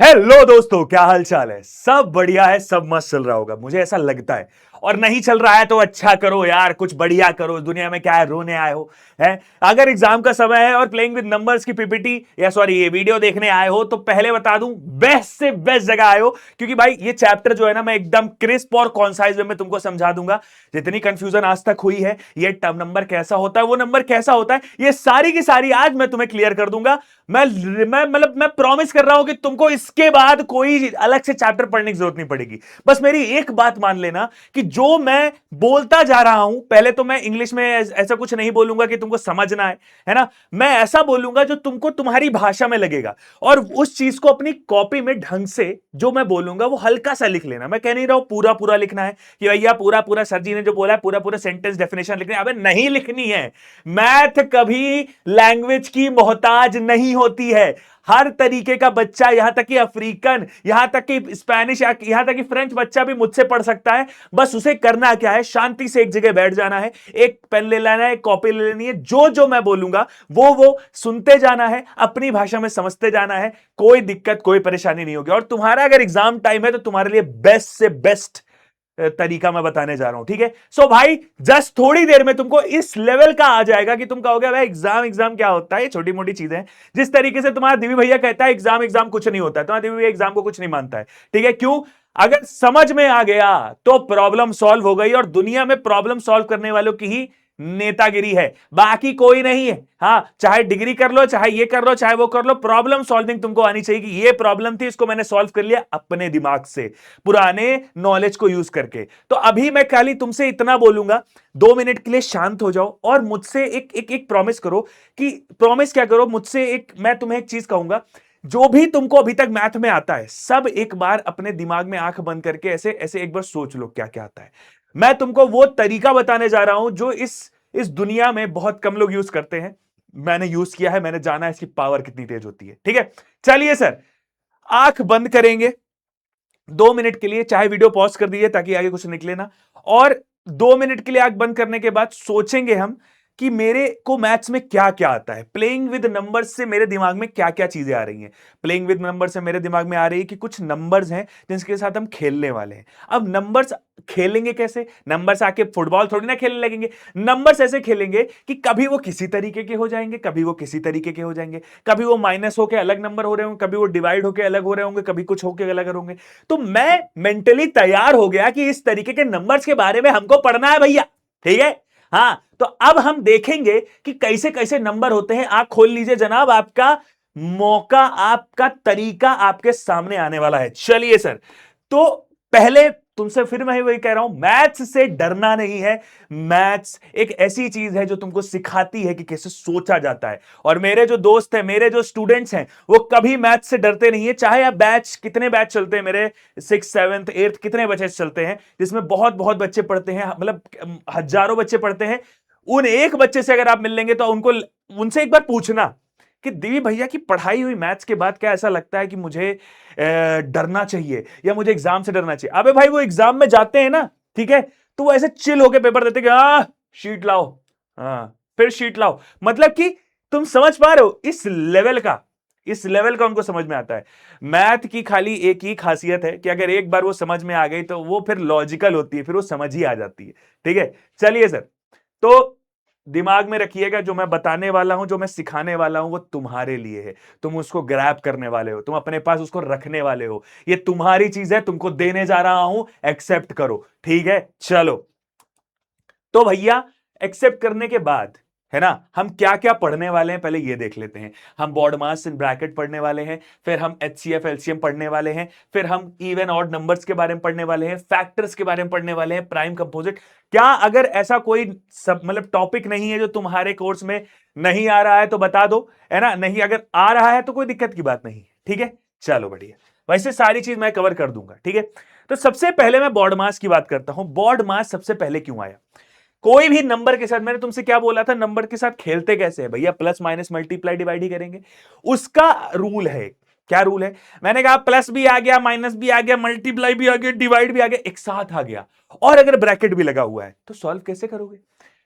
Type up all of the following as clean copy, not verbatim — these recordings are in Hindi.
हेलो दोस्तों, क्या हाल चाल है। सब बढ़िया है, सब मस्त चल रहा होगा, मुझे ऐसा लगता है। और नहीं चल रहा है तो अच्छा करो यार, कुछ बढ़िया करो। दुनिया में क्या है, रोने आए हो है। अगर एग्जाम का समय है और प्लेइंग विद नंबर्स की पीपीटी या सॉरी ये वीडियो देखने आए हो तो पहले बता दूं, बेस्ट से बेस्ट जगह आए हो। क्योंकि भाई ये चैप्टर जो है ना, मैं एकदम क्रिस्प और कॉन्साइज वे में तुमको समझा दूंगा। जितनी कंफ्यूजन आज तक हुई है, ये टर्म नंबर कैसा होता है, वो नंबर कैसा होता है, ये सारी की सारी आज मैं तुम्हें क्लियर कर दूंगा। मैं प्रॉमिस कर रहा हूं कि तुमको इसके बाद कोई अलग से चैप्टर पढ़ने की जरूरत नहीं पड़ेगी। बस मेरी एक बात मान लेना कि जो मैं बोलता जा रहा हूं, पहले तो मैं इंग्लिश में ऐसा कुछ नहीं बोलूंगा कि तुमको समझना है ना। मैं ऐसा बोलूंगा जो तुमको तुम्हारी भाषा में लगेगा, और उस चीज को अपनी कॉपी में ढंग से जो मैं बोलूंगा वो हल्का सा लिख लेना। मैं कह नहीं रहा हूं पूरा पूरा लिखना है कि भैया पूरा पूरा सर जी ने जो बोला है पूरा पूरा सेंटेंस डेफिनेशन लिखनी है। अबे नहीं लिखनी है। मैथ कभी लैंग्वेज की मोहताज नहीं होती है। हर तरीके का बच्चा, यहां तक कि अफ्रीकन, यहां तक कि स्पेनिश, यहां तक कि फ्रेंच बच्चा भी मुझसे पढ़ सकता है। बस उसे करना क्या है, शांति से एक जगह बैठ जाना है, एक पेन ले लेना है, एक कॉपी ले लेनी है, जो जो मैं बोलूंगा वो सुनते जाना है, अपनी भाषा में समझते जाना है। कोई दिक्कत कोई परेशानी नहीं होगी। और तुम्हारा अगर एग्जाम टाइम है तो तुम्हारे लिए बेस्ट से बेस्ट तरीका मैं बताने जा रहा हूं, ठीक है। सो भाई जस्ट थोड़ी देर में तुमको इस लेवल का आ जाएगा कि तुम कहोगे भाई एग्जाम एग्जाम क्या होता है, ये छोटी मोटी चीजें हैं। जिस तरीके से तुम्हारा दिव्य भैया कहता है एग्जाम एग्जाम कुछ नहीं होता है, तुम्हारा दिव्य भैया एग्जाम को कुछ नहीं मानता है, ठीक है। क्यों? अगर समझ में आ गया तो प्रॉब्लम सॉल्व हो गई। और दुनिया में प्रॉब्लम सॉल्व करने वालों की ही नेतागिरी है, बाकी कोई नहीं है। हां, चाहे डिग्री कर लो, चाहे ये कर लो, चाहे वो कर लो, प्रॉब्लम सॉल्विंग तुमको आनी चाहिए कि ये प्रॉब्लम थी, इसको मैंने सॉल्व कर लिया अपने दिमाग से, पुराने नॉलेज को यूज करके। तो अभी मैं खाली तुमसे इतना बोलूंगा, 2 मिनट के लिए शांत हो जाओ और मुझसे एक एक एक प्रॉमिस करो। कि प्रॉमिस क्या करो मुझसे, एक मैं तुम्हें एक चीज कहूंगा। जो भी तुमको अभी तक मैथ में आता है, सब एक बार अपने दिमाग में आंख बंद करके ऐसे ऐसे एक बार सोच लो क्या क्या आता है। मैं तुमको वो तरीका बताने जा रहा हूं जो इस दुनिया में बहुत कम लोग यूज करते हैं। मैंने यूज किया है, मैंने जाना है इसकी पावर कितनी तेज होती है, ठीक है। चलिए सर, आंख बंद करेंगे 2 मिनट के लिए, चाहे वीडियो पॉज कर दीजिए ताकि आगे कुछ निकले ना। और 2 मिनट के लिए आंख बंद करने के बाद सोचेंगे हम कि मेरे को मैथ्स में क्या क्या आता है। प्लेइंग विद नंबर्स से मेरे दिमाग में क्या क्या चीजें आ रही हैं। प्लेइंग विद नंबर्स से मेरे दिमाग में आ रही है कि कुछ नंबर्स हैं जिनके साथ हम खेलने वाले हैं। अब नंबर्स खेलेंगे कैसे? नंबर्स आके फुटबॉल थोड़ी ना खेलने लगेंगे। नंबर्स ऐसे खेलेंगे कि कभी वो किसी तरीके के हो जाएंगे, कभी वो किसी तरीके के हो जाएंगे, कभी वो माइनस होके अलग नंबर हो रहे होंगे, कभी वो डिवाइड होके अलग हो रहे होंगे, कभी कुछ होके अलग होंगे। तो मैं मेंटली तैयार हो गया कि इस तरीके के नंबर्स के बारे में हमको पढ़ना है भैया, ठीक है। हां, तो अब हम देखेंगे कि कैसे कैसे नंबर होते हैं। आंख खोल लीजिए जनाब, आपका मौका, आपका तरीका आपके सामने आने वाला है। चलिए सर, तो पहले तुमसे फिर मैं वही कह रहा हूं, मैथ्स से डरना नहीं है। मैथ्स एक ऐसी चीज है जो तुमको सिखाती है कि कैसे सोचा जाता है। और मेरे जो दोस्त हैं, मेरे जो स्टूडेंट्स हैं, वो कभी मैथ्स से डरते नहीं है। चाहे आप बैच, कितने बैच चलते हैं मेरे, 6th 7th 8th, कितने बच्चे चलते हैं जिसमें बहुत बहुत बच्चे पढ़ते हैं, मतलब हजारों बच्चे पढ़ते हैं। उन एक बच्चे से अगर आप मिल लेंगे तो उनको, उनसे एक बार पूछना कि देवी भैया की पढ़ाई हुई मैथ्स के बाद क्या ऐसा लगता है कि मुझे डरना चाहिए या मुझे एग्जाम से डरना चाहिए। अबे भाई वो एग्जाम में जाते हैं ना, ठीक है, तो वो ऐसे चिल होके पेपर देते कि हाँ शीट लाओ, हाँ फिर शीट लाओ। मतलब कि तुम समझ पा रहे हो इस लेवल का, इस लेवल का उनको समझ में आता है। मैथ की खाली एक ही खासियत है कि अगर एक बार वो समझ में आ गई तो वो फिर लॉजिकल होती है, फिर वो समझ ही आ जाती है, ठीक है। चलिए सर, तो दिमाग में रखिएगा जो मैं बताने वाला हूं, जो मैं सिखाने वाला हूं, वो तुम्हारे लिए है। तुम उसको ग्रैब करने वाले हो, तुम अपने पास उसको रखने वाले हो। ये तुम्हारी चीज है, तुमको देने जा रहा हूं, एक्सेप्ट करो, ठीक है। चलो, तो भैया एक्सेप्ट करने के बाद, है ना, हम क्या क्या पढ़ने वाले हैं पहले ये देख लेते हैं। हम बॉड मास इन ब्रैकेट पढ़ने वाले हैं, फिर हम एचसीएफ एलसीएम पढ़ने वाले हैं, फिर हम इवन ऑड नंबर्स के बारे में पढ़ने वाले हैं, फैक्टर्स के बारे में पढ़ने वाले हैं, प्राइम कंपोजिट। क्या अगर ऐसा कोई सब मतलब टॉपिक नहीं है जो तुम्हारे कोर्स में नहीं आ रहा है तो बता दो, है ना। नहीं, अगर आ रहा है तो कोई दिक्कत की बात नहीं, ठीक है। चलो बढ़िया, वैसे सारी चीज मैं कवर कर दूंगा, ठीक है। तो सबसे पहले मैं बॉड मास की बात करता हूं। बॉड मास सबसे पहले क्यों आया? कोई भी नंबर के साथ, मैंने तुमसे क्या बोला था, नंबर के साथ खेलते कैसे हैं भैया? प्लस माइनस मल्टीप्लाई डिवाइड ही करेंगे। उसका रूल है। क्या रूल है? मैंने कहा प्लस भी आ गया, माइनस भी आ गया, मल्टीप्लाई भी आ गया, डिवाइड भी आ गया, एक साथ आ गया, और अगर ब्रैकेट भी लगा हुआ है तो सॉल्व कैसे करोगे?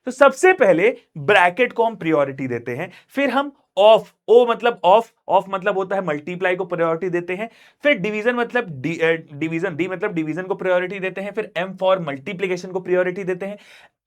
तो सबसे पहले ब्रैकेट को हम प्रायोरिटी देते हैं, फिर हम ऑफ, ओ मतलब ऑफ, ऑफ मतलब होता है मल्टीप्लाई को प्रायोरिटी देते हैं, फिर डिवीजन मतलब डिवीजन, डी मतलब डिवीजन को प्रायोरिटी देते हैं, फिर एम फॉर मल्टीप्लिकेशन को प्रायोरिटी देते हैं,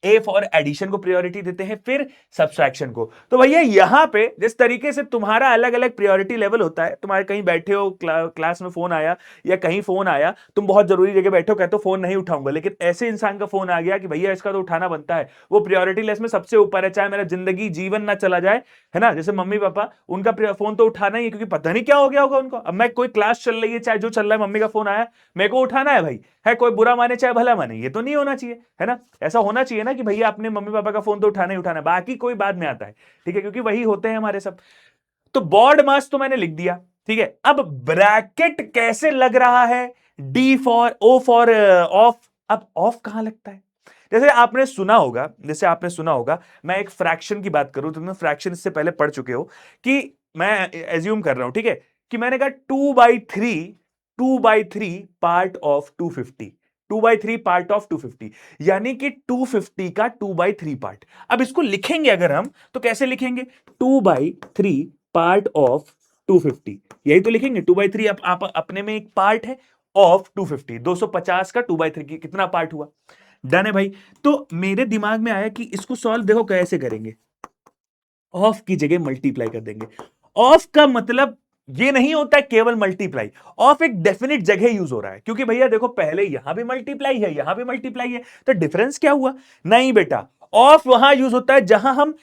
ए फॉर एडिशन को प्रायोरिटी देते हैं, फिर सब्सट्रैक्शन को। तो भैया यहां पे जिस तरीके से तुम्हारा अलग अलग प्रायोरिटी लेवल होता है, तुम्हारे कहीं बैठे हो क्लास में फोन आया या कहीं फोन आया, तुम बहुत जरूरी जगह बैठे हो, कहते हो फोन नहीं उठाऊंगा, लेकिन ऐसे इंसान का फोन आ गया कि भैया इसका तो उठाना बनता है, वो प्रायोरिटी लिस्ट में सबसे ऊपर है, चाहे मेरा जिंदगी जीवन ना चला जाए, है ना। जैसे मम्मी पापा, उनका फोन तो उठाना ही है, क्योंकि पता नहीं क्या हो गया होगा उनको। अब मैं कोई क्लास चल रही है, चाहे जो चल रहा है, मम्मी का फोन आया, मेरे को उठाना है भाई, है कोई बुरा माने चाहे भला माने, ये तो नहीं होना चाहिए, है ना। ऐसा होना चाहिए ना कि भैया अपने मम्मी पापा का फोन तो उठाना ही उठाना है, बाकी कोई बाद में आता है, ठीक है, क्योंकि वही होते हैं हमारे सब। तो बॉड मास तो मैंने लिख दिया, ठीक है। अब ब्रैकेट कैसे लग रहा है, D for, O for off. अब ऑफ कहां लगता है, जैसे आपने सुना होगा, मैं एक फ्रैक्शन की बात करूं, तुमने फ्रैक्शन इससे पहले पढ़ चुके हो, कि मैं एज्यूम कर रहा हूं, ठीक है, कि मैंने कहा 2/3 पार्ट ऑफ 250, 2/3 पार्ट ऑफ 250, यानी कि 250 का 2/3 पार्ट। अब इसको लिखेंगे अगर हम, तो कैसे लिखेंगे, 2/3 पार्ट ऑफ 250, यही तो लिखेंगे। 2/3 आप अपने में एक पार्ट है ऑफ 250, 250 का 2/3 कितना पार्ट हुआ, डन है भाई। तो मेरे दिमाग में आया कि इसको सॉल्व देखो कैसे करेंगे, ऑफ की जगह मल्टीप्लाई कर देंगे। ऑफ का मतलब ये नहीं होता है केवल मल्टीप्लाई, ऑफ एक डेफिनेट जगह यूज हो रहा है, क्योंकि भैया देखो पहले यहां भी मल्टीप्लाई है, यहां भी मल्टीप्लाई है, तो डिफरेंस क्या हुआ, नहीं बेटा, ऑफ वहां यूज होता है जहां हम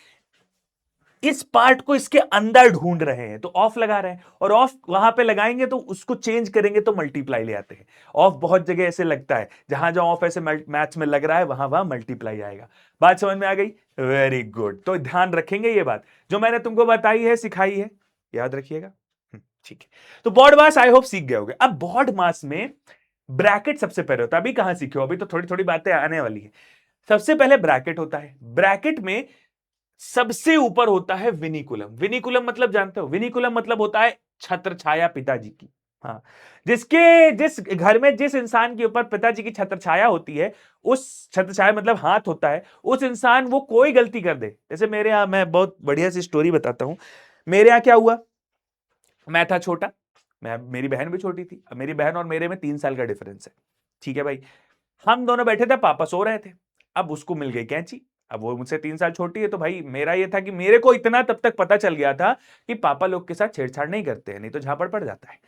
इस पार्ट को इसके अंदर ढूंढ रहे हैं, तो ऑफ लगा रहे हैं, और ऑफ वहां पे लगाएंगे तो उसको चेंज करेंगे तो मल्टीप्लाई ले आते हैं। ऑफ बहुत जगह ऐसे लगता है, जहां जहां ऑफ ऐसे मैथ्स में लग रहा है, वहां वहां मल्टीप्लाई आएगा। बात समझ में आ गई, वेरी गुड। तो ध्यान रखेंगे ये बात, जो मैंने तुमको बताई है, सिखाई है, याद रखिएगा, ठीक है। तो बॉड मास आई होप सीख गए होगे। अब बॉड मास में ब्रैकेट सबसे पहले होता है, अभी कहां सीखे हो, अभी तो थोड़ी थोड़ी बातें आने वाली है। सबसे पहले ब्रैकेट होता है, ब्रैकेट में सबसे ऊपर होता है विनिकुलम। विनिकुलम मतलब जानते हो, विनिकुलम मतलब होता है छत्र छाया पिताजी की। हाँ, जिस घर में जिस इंसान के ऊपर पिताजी की छत्र छाया होती है, उस छत्र छाया मतलब हाथ होता है, उस इंसान वो कोई गलती कर दे, जैसे मेरे यहां, मैं बहुत बढ़िया सी स्टोरी बताता हूं। मेरे यहां क्या हुआ, मैं था छोटा, मेरी बहन भी छोटी थी, अब मेरी बहन और मेरे में 3 साल का डिफरेंस है, ठीक है भाई। हम दोनों बैठे थे, पापा सो रहे थे, अब उसको मिल गई कैंची। अब वो मुझसे 3 साल छोटी है, तो भाई मेरा ये था कि मेरे को इतना तब तक पता चल गया था कि पापा लोग के साथ छेड़छाड़ नहीं करते हैं, नहीं तो झापड़ पड़ जाता है।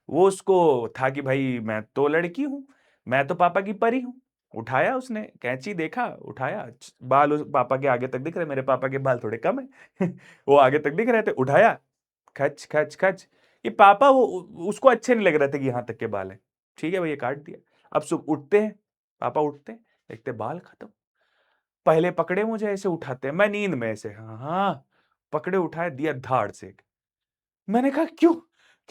वो उसको था कि भाई मैं तो लड़की हूं, मैं तो पापा की परी हूं। उठाया उसने कैंची, देखा, उठाया, बाल उस पापा के आगे तक दिख रहे, मेरे पापा के बाल थोड़े कम है वो आगे तक दिख रहे थे, उठाया, खच खच खच। ये पापा वो उसको अच्छे नहीं लग रहे थे कि यहां तक के बाल है, ठीक है भैया, काट दिया। अब सुबह उठते हैं, पापा उठते हैं, देखते बाल खत्म। पहले पकड़े मुझे, ऐसे उठाते हैं, मैं नींद में ऐसे, हाँ हाँ, पकड़े, उठाए, दिया धाड़ से। मैंने कहा क्यों,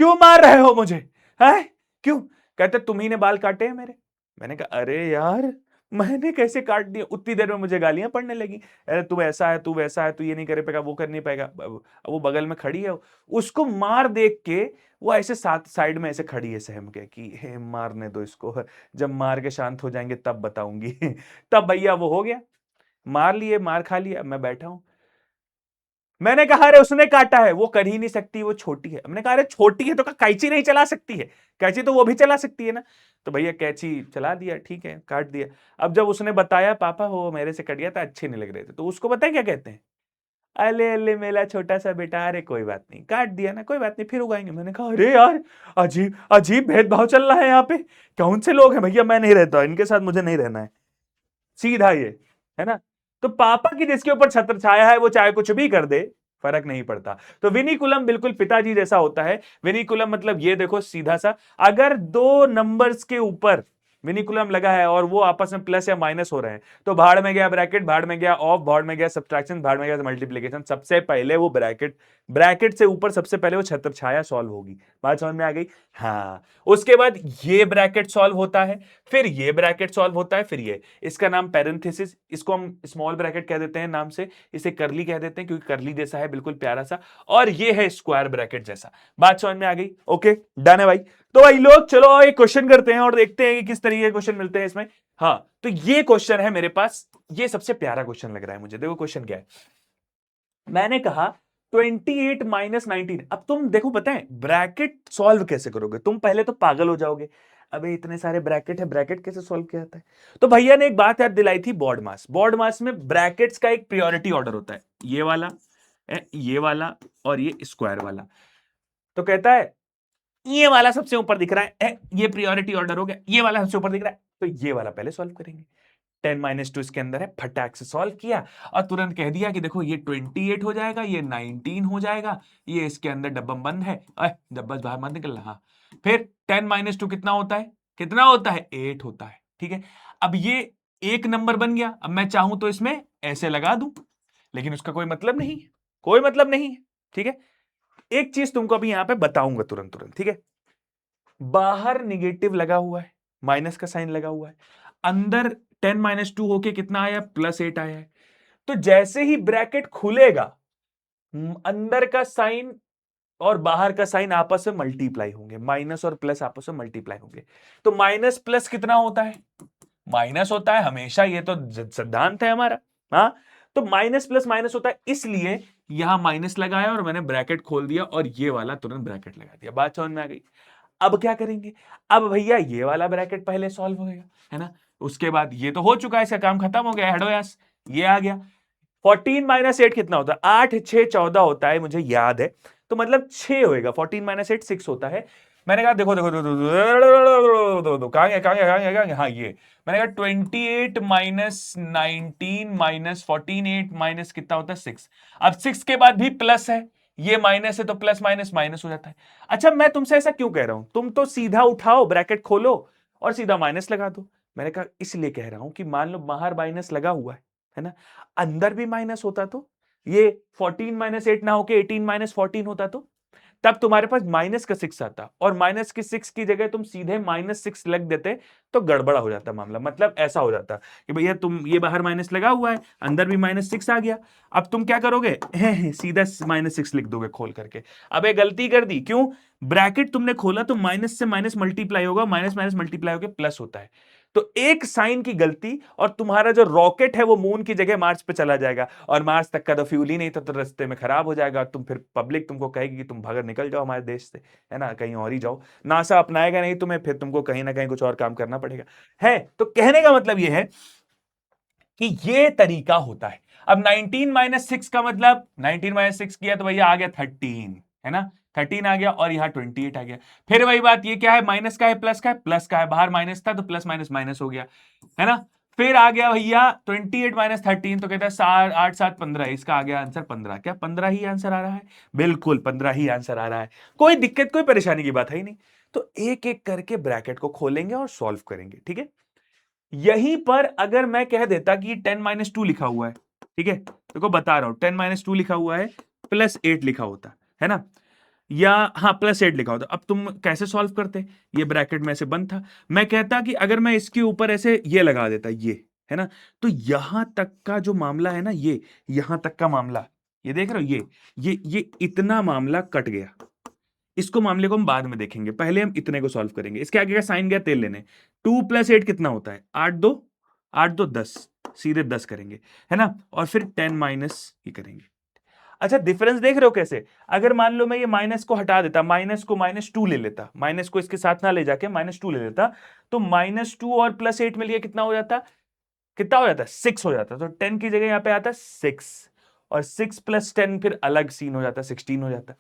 क्यों मार रहे हो मुझे, है क्यों, कहते तुम ही ने बाल काटे हैं मेरे। मैंने कहा अरे यार, मैंने कैसे काट दिया, उतनी देर में मुझे गालियां पड़ने लगी, अरे तू ऐसा है, तू वैसा है, तू ये नहीं कर पाएगा, वो कर नहीं पाएगा। अब वो बगल में खड़ी है, उसको मार देख के वो ऐसे साथ साइड में ऐसे खड़ी है सहम के कि हे मारने दो इसको, जब मार के शांत हो जाएंगे तब बताऊंगी तब भैया वो हो गया, मार लिए, मार खा लिया, मैं बैठा हूं। मैंने कहा अरे उसने काटा है, वो कर ही नहीं सकती, वो छोटी है। मैंने कहा अरे छोटी है तो कैंची नहीं चला सकती है, कैंची तो वो भी चला सकती है ना। तो भैया कैंची चला दिया, ठीक है, काट दिया। अब जब उसने बताया पापा वो मेरे से कट गया था, अच्छे नहीं लग रहे थे, तो उसको बताए क्या कहते हैं, अले अले मेरा छोटा सा बेटा, अरे कोई बात नहीं, काट दिया ना, कोई बात नहीं, फिर उगाएंगे। मैंने कहा अरे यार, अजीब अजीब भेदभाव चल रहा है यहाँ पे, कौन से लोग हैं भैया, मैं नहीं रहता इनके साथ, मुझे नहीं रहना है, सीधा ये, है ना। तो पापा की जिसके ऊपर छत्र छाया है, वो चाहे कुछ भी कर दे, फर्क नहीं पड़ता। तो विनिकुलम बिल्कुल पिताजी जैसा होता है। विनिकुलम मतलब ये देखो सीधा सा, अगर दो नंबर्स के ऊपर विनिकुलम लगा है और वो आपस में प्लस या माइनस हो रहे हैं, तो भाड़ में गया ब्रैकेट, भाड़ में गया ऑफ, भाड़ में गया सब्ट्रैक्शन, भाड़ में गया मल्टीप्लिकेशन। सबसे पहले वो ब्रैकेट, ब्रैकेट से ऊपर सबसे पहले वो छत्र छाया सॉल्व होगी। बात समझ में आ गई, हाँ। उसके बाद ये ब्रैकेट सॉल्व होता है, फिर ये ब्रैकेट सॉल्व होता है, फिर ये, इसका नाम पैरेंथेसिस, इसको हम स्मॉल ब्रैकेट कह देते हैं नाम से, इसे करली कह देते हैं क्योंकि करली जैसा है, बिल्कुल प्यारा सा, और ये है स्क्वायर ब्रैकेट जैसा। बात समझ में आ गई, ओके, डन है भाई। तो भाई लोग चलो एक क्वेश्चन करते हैं और देखते हैं कि किस तरीके के क्वेश्चन मिलते हैं इसमें। हाँ, तो ये क्वेश्चन है मेरे पास, ये सबसे प्यारा क्वेश्चन लग रहा है मुझे। देखो क्वेश्चन क्या है, मैंने कहा 28 माइनस 19। अब तुम देखो, पता है ब्रैकेट सॉल्व कैसे करोगे, तुम पहले तो पागल हो जाओगे, अबे इतने सारे ब्रैकेट है, ब्रैकेट कैसे सॉल्व किया जाता है। तो भैया ने एक बात याद दिलाई थी, बॉड मास। बॉड मास में ब्रैकेट्स का एक प्रियोरिटी ऑर्डर होता है, ये वाला और ये स्क्वायर वाला। तो कहता है ये वाला सबसे ऊपर दिख रहा है, ये प्रियोरिटी ऑर्डर हो गया, ये वाला सबसे ऊपर दिख रहा है, तो ये वाला पहले सॉल्व करेंगे। 10 - 2 इसके अंदर है, फटाक से सॉल्व किया और तुरंत कह दिया कि देखो ये 28 हो जाएगा, ये 19 हो जाएगा, ये इसके अंदर डब्बा बंद है, डब्बा बाहर मत निकल रहा। फिर 10 - 2 कितना होता है, कितना होता है, 8 होता है। ठीक है, अब ये एक नंबर बन गया। अब मैं चाहूं तो इसमें ऐसे लगा दूं, लेकिन उसका कोई मतलब नहीं है, कोई मतलब नहीं है। ठीक है, एक चीज तुमको अभी यहां पे बताऊंगा तुरंत तुरंत। ठीक है, बाहर निगेटिव लगा हुआ है, माइनस का साइन लगा हुआ है, अंदर 10 - 2 होके कितना आया, +8 आया है। तो जैसे ही ब्रैकेट खुलेगा, अंदर का साइन और बाहर का साइन आपस में मल्टीप्लाई होंगे, माइनस और प्लस आपस में मल्टीप्लाई होंगे। तो माइनस प्लस कितना होता है, माइनस होता है हमेशा, ये तो सिद्धांत है हमारा। हाँ, तो माइनस प्लस माइनस होता है, इसलिए यहां माइनस लगाया और मैंने ब्रैकेट खोल दिया और ये वाला तुरंत ब्रैकेट लगा दिया। बात समझ में आ गई। अब क्या करेंगे, अब भैया ये वाला ब्रैकेट पहले सॉल्व होएगा, है ना, उसके बाद ये तो हो चुका है, इसका काम खत्म हो गया, हेडोयास ये आ गया। 14 - 8 कितना होता है, 8 6 14 होता है, मुझे याद है, तो मतलब 6 होएगा। 14 - 8 6 होता है। मैंने कहा देखो देखो देखो, कहां गया कहां गया कहां गया कहां गया, हाँ ये मैंने कहा 28 - 19 - 14 8 माइनस कितना होता है, 6। अब 6 के बाद भी प्लस है, ये माइनस है, तो प्लस माइनस माइनस हो जाता है। अच्छा, मैं तुमसे ऐसा क्यों कह रहा हूं, तुम तो सीधा उठाओ ब्रैकेट खोलो और सीधा माइनस लगा दो। मैंने कहा इसलिए कह रहा हूं कि मान लो बाहर माइनस लगा हुआ है ना, अंदर भी माइनस होता तो ये 14 - 8 ना होके 18 - 14 होता, तो तब तुम्हारे पास माइनस का 6 आता, और माइनस की 6 की जगह तुम सीधे -6 लग देते तो गड़बड़ा हो जाता मामला। मतलब ऐसा हो जाता कि भैया तुम ये बाहर माइनस लगा हुआ है, अंदर भी -6 आ गया, अब तुम क्या करोगे, सीधा -6 लिख दोगे खोल करके। अब ये गलती कर दी, क्यों, ब्रैकेट तुमने खोला तो माइनस से माइनस मल्टीप्लाई होगा, माइनस माइनस मल्टीप्लाई होकर प्लस होता है। तो एक साइन की गलती और तुम्हारा जो रॉकेट है वो मून की जगह मार्स पे चला जाएगा, और मार्स तक का तो फ्यूल ही नहीं था, तो रास्ते में खराब हो जाएगा। तुम फिर पब्लिक तुमको कहेगी कि तुम भागर निकल जाओ हमारे देश से, है ना, कहीं और ही जाओ। नासा अपनाएगा नहीं तुम्हें, फिर तुमको कहीं ना कहीं कुछ और काम करना पड़ेगा। है तो कहने का मतलब ये है कि ये तरीका होता है। अब 19 - 6 का मतलब 19 - 6 किया तो भैया आ गया 13, है ना, 13 आ गया, और यहां 28 आ गया। फिर वही बात, ये क्या है, माइनस का है प्लस का है, प्लस का है, बाहर माइनस था तो प्लस माइनस माइनस हो गया, है ना। फिर आ गया भैया 28 - 13, तो कहता है 8 7 15, इसका आ गया आंसर 15। क्या 15 ही आंसर आ रहा है, बिल्कुल 15 ही आंसर आ रहा है, कोई दिक्कत कोई परेशानी की बात है ही नहीं। तो एक एक करके ब्रैकेट को खोलेंगे और सॉल्व करेंगे। ठीक है, यहीं पर अगर मैं कह देता कि 10 - 2 लिखा हुआ है, ठीक है, देखो बता रहा हूं 10 - 2 लिखा हुआ है, +8 लिखा होता है ना, या हाँ +8 लिखा होता, अब तुम कैसे सॉल्व करते, ये ब्रैकेट में से बंद था, मैं कहता कि अगर मैं इसके ऊपर ऐसे ये लगा देता, ये है ना, तो यहां तक का जो मामला है ना, ये यहां तक का मामला, ये देख रहे हो, ये इतना मामला कट गया। इसको मामले को हम बाद में देखेंगे, पहले हम इतने को सॉल्व करेंगे। इसके आगे का साइन गया तेल लेने, 2 + 8 कितना होता है, 8 2 10, सीधे 10 करेंगे, है ना, और फिर 10 माइनस ही करेंगे। अच्छा, डिफरेंस देख रहे हो कैसे, अगर मान लो मैं ये माइनस को हटा देता, माइनस को -2 ले लेता, माइनस को इसके साथ ना ले जाके -2 ले लेता, तो -2 और +8 मिलिए कितना हो जाता, कितना हो जाता, 6 हो जाता। तो 10 की जगह यहां पे आता 6, और 6 + 10 फिर अलग सीन हो जाता, 16 हो जाता।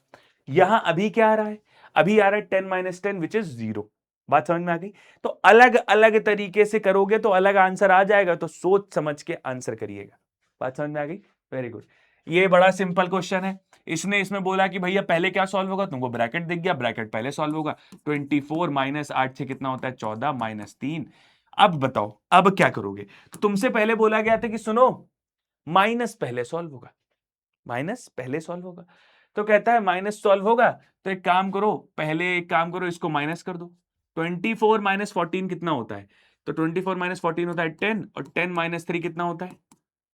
यहां अभी क्या आ रहा है, अभी आ रहा है 10 - 10 विच इज 0। बात समझ में आ गई। तो अलग अलग तरीके से करोगे तो अलग आंसर आ जाएगा, तो सोच समझ के आंसर करिएगा। बात समझ में आ गई, वेरी गुड। ये बड़ा सिंपल क्वेश्चन है। इसने इसमें बोला कि भैया पहले क्या सॉल्व होगा, तुमको ब्रैकेट दिख गया, ब्रैकेट पहले सॉल्व होगा। 24 - 8 से कितना होता है, 14 -3। अब बताओ अब क्या करोगे, तो तुमसे पहले बोला गया था कि सुनो, माइनस पहले सॉल्व होगा, माइनस पहले सॉल्व होगा। तो कहता है माइनस सॉल्व होगा, तो एक काम करो, पहले एक काम करो, इसको माइनस कर दो। 24 - 14 कितना होता है, तो 24 - 14 होता है 10, और 10 - 3 कितना होता है,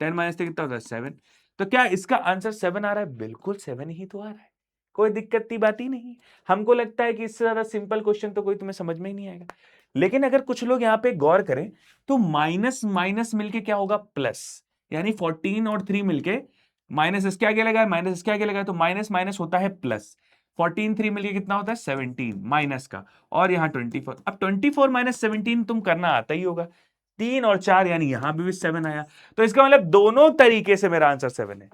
10 - 3 कितना होता है 7। तो क्या इसका आंसर 7 आ रहा है, बिल्कुल 7 ही तो आ रहा है, कोई दिक्कत की बात ही नहीं। हमको लगता है कि इससे ज्यादा सिंपल क्वेश्चन तो कोई तुम्हें समझ में ही नहीं आएगा। लेकिन अगर कुछ लोग यहाँ पे गौर करें तो माइनस माइनस मिलके क्या होगा, प्लस, यानी 14 और 3 मिलके माइनस इसके आगे लगा है, माइनस इसके आगे लगा है, तो माइनस माइनस होता है प्लस। 14 3 मिलके कितना होता है 17 माइनस का, और यहाँ 24। अब 24 माइनस 17 तुम करना आता ही होगा, 3 और 4 यानी यहां भी 7 आया। तो इसका मतलब दोनों तरीके से मेरा आंसर 7 है।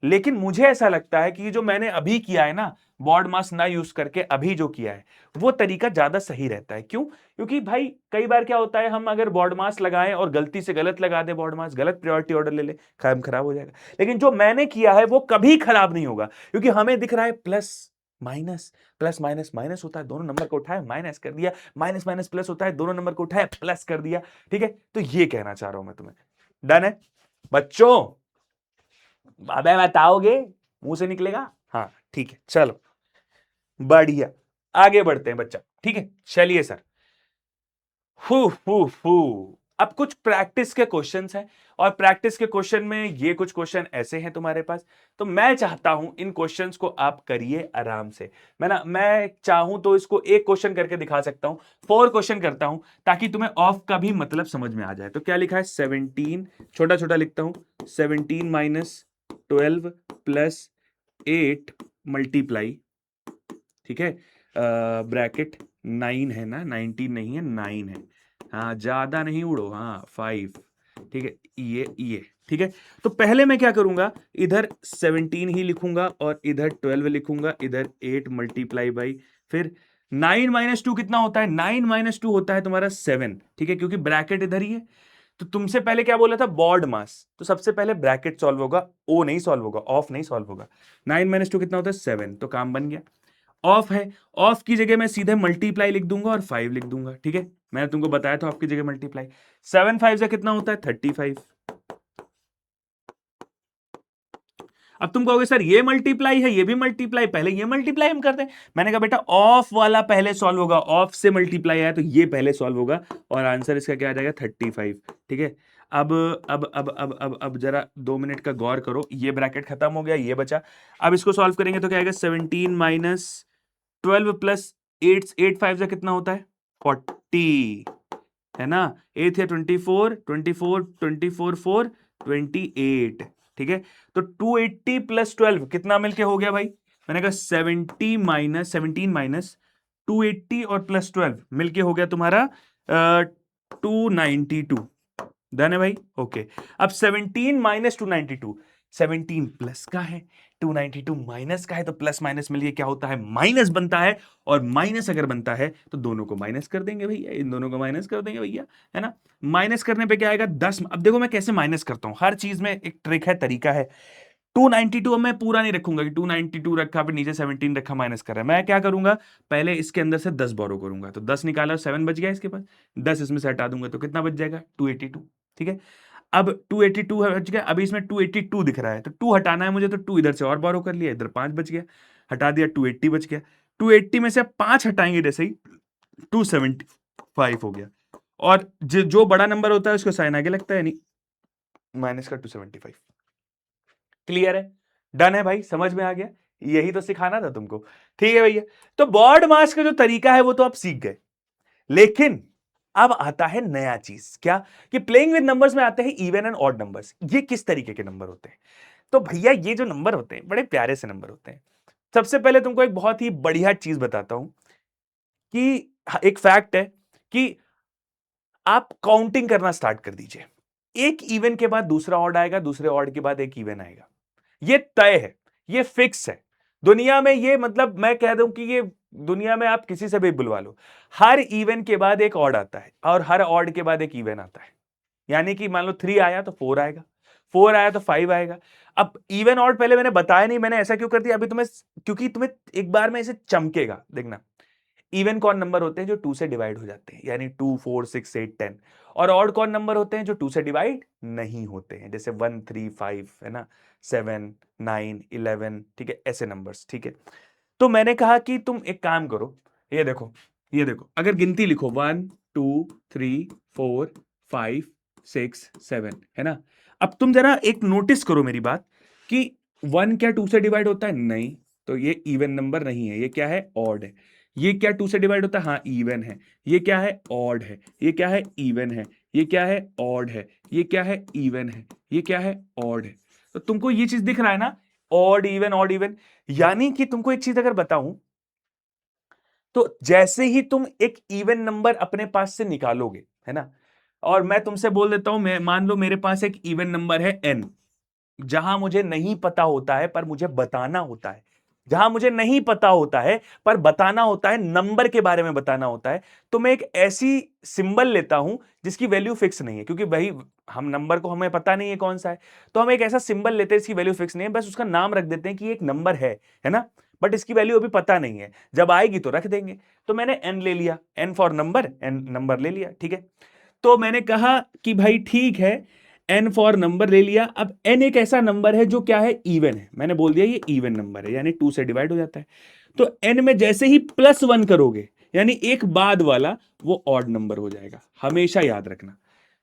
लेकिन मुझे ऐसा लगता है कि जो मैंने अभी किया है ना, बॉड मास ना यूज करके अभी जो किया है वो तरीका ज्यादा सही रहता है। क्यों? क्योंकि भाई कई बार क्या होता है, हम अगर बॉड मास लगाएं और गलती से गलत लगा दें, बॉड मास गलत प्रायोरिटी ऑर्डर ले ले, काम खराब हो जाएगा। लेकिन जो मैंने किया है वो कभी खराब नहीं होगा, क्योंकि हमें दिख रहा है plus minus, plus minus minus होता है, दोनों नंबर को उठाया माइनस कर दिया, माइनस माइनस प्लस होता है, दोनों नंबर को उठाया प्लस कर दिया। ठीक है, तो ये कहना चाह रहा हूं मैं तुम्हें। डन है बच्चों? अबे बताओगे, मुंह से निकलेगा? हाँ ठीक है, चलो बढ़िया, आगे बढ़ते हैं बच्चा। ठीक है, चलिए सर। हु अब कुछ प्रैक्टिस के क्वेश्चंस हैं, और प्रैक्टिस के क्वेश्चन में ये कुछ क्वेश्चन ऐसे हैं तुम्हारे पास, तो मैं चाहता हूं इन क्वेश्चंस को आप करिए आराम से। मैं चाहूं तो इसको एक क्वेश्चन करके दिखा सकता हूं, 4 क्वेश्चन करता हूं, ताकि तुम्हें ऑफ का भी मतलब समझ में आ जाए। तो क्या लिखा है, 17, छोटा छोटा लिखता हूं, 17 माइनस 12 प्लस 8 मल्टीप्लाई, ठीक है, ब्रैकेट 9 है ना, 19 नहीं है, 9 है, हाँ ज्यादा नहीं उड़ो, हाँ 5, ठीक है, ये ठीक है। तो पहले मैं क्या करूंगा, इधर 17 ही लिखूंगा और इधर 12 लिखूंगा, इधर 8 मल्टीप्लाई बाई, फिर 9 माइनस 2 कितना होता है, 9 माइनस 2 होता है तुम्हारा 7, ठीक है, क्योंकि ब्रैकेट इधर ही है। तो तुमसे पहले क्या बोला था, बॉड मास, तो सबसे पहले ब्रैकेट सॉल्व होगा, ओ नहीं सॉल्व होगा, ऑफ नहीं सॉल्व होगा। 9 माइनस 2 कितना होता है 7, तो काम बन गया। ऑफ है, ऑफ की जगह मैं सीधे मल्टीप्लाई लिख दूंगा और 5 लिख दूंगा, ठीक है, मैंने तुमको बताया था ऑफ की जगह मल्टीप्लाई। 7 5 से कितना होता है 35। अब तुम कहोगे सर ये मल्टीप्लाई है ये भी मल्टीप्लाई, पहले ये मल्टीप्लाई हम करते हैं। मैंने कहा बेटा ऑफ वाला पहले सॉल्व होगा, ऑफ से मल्टीप्लाई आया तो ये पहले सॉल्व होगा, और आंसर इसका क्या आ जाएगा 35, ठीक है। अब जरा 2 मिनट का गौर करो, ये ब्रैकेट खत्म हो गया, ये बचा। अब इसको सॉल्व करेंगे तो क्या आएगा, 17 माइनस 12 प्लस 8, 8 5 से कितना होता है 40, है ना, 8 है 24, 24 24 4 28, ठीक है। तो 280 प्लस 12 कितना मिलके हो गया भाई, मैंने कहा 17 माइनस 280 और प्लस 12 मिलके हो गया तुम्हारा 292। डन है भाई, ओके। अब 17 माइनस 292, 17 प्लस का है, 292 माइनस का है, तो प्लस माइनस मिलिए क्या होता है, माइनस बनता है। और माइनस अगर बनता है तो दोनों को माइनस कर देंगे भैया, इन दोनों को माइनस कर देंगे भैया, है ना। माइनस करने पे क्या आएगा 10। अब देखो मैं कैसे माइनस करता हूं, हर चीज में एक ट्रिक है, तरीका है। 292 अब मैं पूरा नहीं रखूंगा कि 292 रखा फिर नीचे 17 रखा माइनस कर रहा है। मैं क्या करूंगा, पहले इसके अंदर से 10 बोरो करूंगा, तो 10 निकाला 7 बच गया इसके पास, 10 इसमें से हटा दूंगा तो कितना बच जाएगा 282, ठीक है। अब 282 बच गया, अभी इसमें 282 दिख रहा है, तो 2 हटाना है मुझे, तो 2 इधर से और बोरो कर लिया, इधर 5 बच गया, हटा दिया 280 बच गया। 280 में से 5 हटाएंगे जैसे ही 275 हो गया, और जो बड़ा नंबर होता है उसको साइन आगे लगता है, यानी माइनस का 275। क्लियर है, डन है भाई, समझ में आ गया, यही तो सिखाना था तुमको, ठीक है भैया। तो बॉड मास का जो तरीका है वो तो आप सीख गए, लेकिन अब आता है नया चीज, क्या कि प्लेइंग विद नंबर्स में आते हैं इवन एंड ऑड नंबर्स। ये किस तरीके के नंबर होते हैं, तो भैया ये जो नंबर होते हैं बड़े प्यारे से नंबर होते हैं। सबसे पहले तुमको एक बहुत ही बढ़िया चीज बताता हूं कि एक फैक्ट है कि आप काउंटिंग करना स्टार्ट कर दीजिए, एक इवन के बाद दूसरा ऑड आएगा, दूसरे ऑड के बाद एक इवन आएगा, ये तय है, ये फिक्स है। दुनिया में ये, मतलब मैं कह दूं कि ये दुनिया में आप किसी से भी बुलवा लो, हर इवन के बाद एक ऑड आता है और हर ऑड के बाद एक इवन आता है। यानी कि मान लो 3 आया तो 4 आएगा, 4 आया तो 5 आएगा। अब इवन ऑड पहले मैंने बताया नहीं, मैंने ऐसा क्यों कर दिया अभी तुम्हें, क्योंकि तुम्हें एक बार में इसे चमकेगा, देखना। इवन कौन नंबर होते हैं जो 2 से डिवाइड हो जाते हैं, यानी 2 4 6 8 10। और ऑड कौन नंबर होते हैं जो 2 से डिवाइड नहीं होते हैं, जैसे 1 3 5, है ना, 7 9 11, ठीक है, ऐसे नंबर्स, ठीक है। तो मैंने कहा कि तुम एक काम करो, ये देखो, ये देखो, अगर गिनती लिखो 1 2 3 4 5 6 7, है ना। अब तुम जरा एक नोटिस करो मेरी बात, कि 1 क्या 2 से डिवाइड होता है, नहीं, तो ये इवन नंबर नहीं है, ये क्या है, ऑड है। ये क्या 2 से डिवाइड होता है, हाँ इवन है। ये क्या है, ऑड है। ये क्या है, इवन है। ये क्या है, ऑड है। ये क्या है, इवन है। ये क्या है, ऑड है। तो तुमको ये चीज दिख रहा है ना, ऑड इवन ऑड इवन। यानी कि तुमको एक चीज अगर बताऊं, तो जैसे ही तुम एक इवन नंबर अपने पास से निकालोगे, है ना, और मैं तुमसे बोल देता हूं, मैं मान लो मेरे पास एक इवन नंबर है n, जहां मुझे नहीं पता होता है पर मुझे बताना होता है, जहां मुझे नहीं पता होता है पर बताना होता है, नंबर के बारे में बताना होता है, तो मैं एक ऐसी सिंबल लेता हूं जिसकी वैल्यू फिक्स नहीं है, क्योंकि भाई हम नंबर को हमें पता नहीं है कौन सा है, तो हम एक ऐसा सिंबल लेते हैं इसकी वैल्यू फिक्स नहीं है, बस उसका नाम रख देते हैं कि एक नंबर है ना, बट इसकी वैल्यू अभी पता नहीं है, जब आएगी तो रख देंगे। तो मैंने n ले लिया, n for number, n number ले लिया, ठीक है। तो मैंने कहा कि भाई ठीक है, n फॉर नंबर ले लिया। अब n एक ऐसा नंबर है जो क्या है, इवन है। मैंने बोल दिया ये इवन नंबर है, यानी 2 से डिवाइड हो जाता है। तो n में जैसे ही +1 करोगे, यानी एक बाद वाला, वो ऑड नंबर हो जाएगा। हमेशा याद रखना,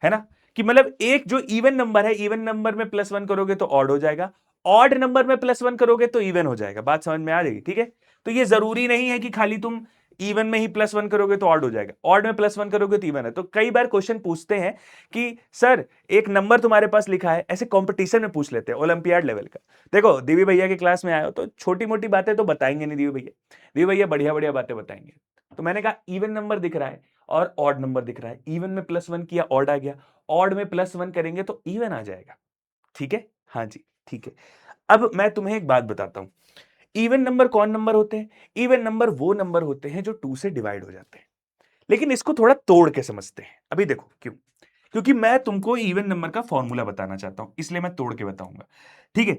है ना, कि मतलब एक जो इवन नंबर है, इवन नंबर में +1 करोगे तो ऑड हो जाएगा, ऑड नंबर में +1 करोगे तो इवन हो जाएगा। बात समझ में आ जाएगी, ठीक है। तो ये जरूरी नहीं है कि खाली तुम इवन में ही +1 करोगे तो ऑड हो जाएगा, ऑड में +1 करोगे तो इवन है। तो कई बार क्वेश्चन पूछते हैं कि सर एक नंबर तुम्हारे पास लिखा है, ऐसे कंपटीशन में पूछ लेते हैं, ओलंपियाड लेवल का। देखो दिव्य भैया के क्लास में आए हो तो छोटी मोटी बातें तो बताएंगे नहीं दिव्य भैया बढ़िया बढ़िया बातें बताएंगे। तो मैंने कहा इवन नंबर दिख रहा है और ऑड नंबर दिख रहा है, इवन में +1 किया ऑड आ गया, ऑड में +1 करेंगे तो इवन आ जाएगा, ठीक है। हाँ जी, ठीक है। अब मैं तुम्हें एक बात बताता हूं, इवन नंबर कौन नंबर होते हैं? इवन नंबर वो नंबर होते हैं जो 2 से डिवाइड हो जाते हैं। लेकिन इसको थोड़ा तोड़ के समझते हैं। अभी देखो क्यों, क्योंकि मैं तुमको इवन नंबर का फॉर्मूला बताना चाहता हूं, इसलिए मैं तोड़ के बताऊंगा, ठीक है।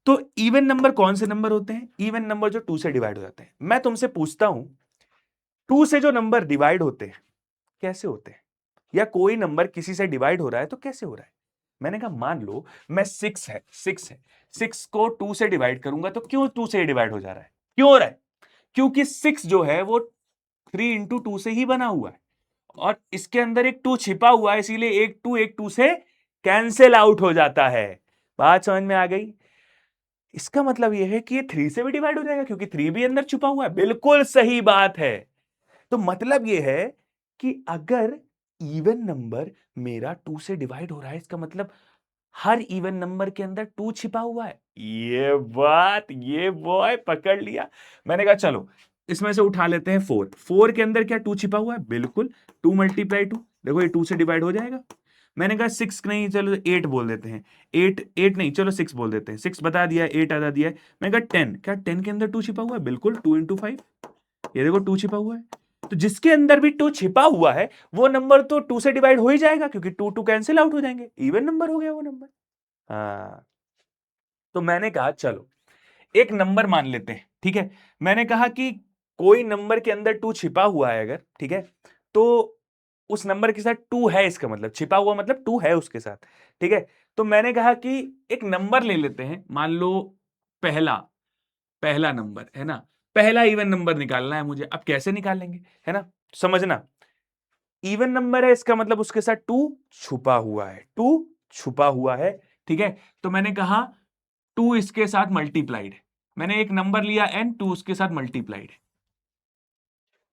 तो इवन नंबर कौन से नंबर होते हैं? इवन नंबर जो 2 से डिवाइड हो जाते हैं। मैं तुमसे पूछता हूं, 2 से जो नंबर डिवाइड होते हैं कैसे होते हैं, या कोई नंबर किसी से डिवाइड हो रहा है तो कैसे हो रहा है? मैंने कहा मान लो मैं 6 को 2 से डिवाइड करूंगा तो क्यों 2 से डिवाइड हो जा रहा है, क्यों हो रहा है? क्योंकि 6 जो है वो 3 इंटू 2 से ही बना हुआ है, और इसके अंदर एक 2 छिपा हुआ है, इसीलिए एक 2 से कैंसिल आउट हो जाता है। बात समझ में आ गई? इसका मतलब यह है कि ये 3 से भी डिवाइड हो जाएगा, क्योंकि 3 भी अंदर छुपा हुआ है। बिल्कुल सही बात है। तो मतलब यह है कि अगर इवन नंबर मेरा 2 से डिवाइड हो रहा है, इसका मतलब हर इवन नंबर के अंदर 2 छिपा हुआ है। ये बॉय पकड़ लिया। मैंने कहा चलो इसमें से उठा लेते हैं 4। 4 के अंदर क्या 2 छिपा हुआ है? बिल्कुल, 2 × 2, देखो ये 2 से डिवाइड हो जाएगा। मैंने कहा 6 नहीं, चलो 8 बोल देते हैं। 8 नहीं, चलो 6 बोल देते हैं। 6 बता दिया, 8 बता दिया है। मैंने कहा 10, क्या 10 के अंदर 2 छिपा हुआ है? बिल्कुल, 2 × 5, ये देखो 2 छिपा हुआ है। तो जिसके अंदर भी 2 छिपा हुआ है वो नंबर तो 2 से डिवाइड हो ही जाएगा, क्योंकि 2 2 कैंसिल आउट हो जाएंगे, इवन नंबर हो गया वो नंबर। हाँ, तो मैंने कहा चलो एक नंबर मान लेते हैं, ठीक है। मैंने कहा कि कोई नंबर के अंदर 2 छिपा हुआ है अगर, ठीक है, तो उस नंबर के साथ 2 है, इसका मतलब छिपा हुआ मतलब 2 है उसके साथ, ठीक है। तो मैंने कहा कि एक नंबर ले लेते हैं, मान लो पहला पहला नंबर है ना, पहला इवन नंबर निकालना है मुझे। अब कैसे निकालेंगे, है ना, समझना। इवन नंबर है, इसका मतलब उसके साथ 2 छुपा हुआ है, 2 छुपा हुआ है, ठीक है। तो मैंने कहा 2 इसके साथ मल्टीप्लाइड है। मैंने एक नंबर लिया n, 2 उसके साथ मल्टीप्लाइड है।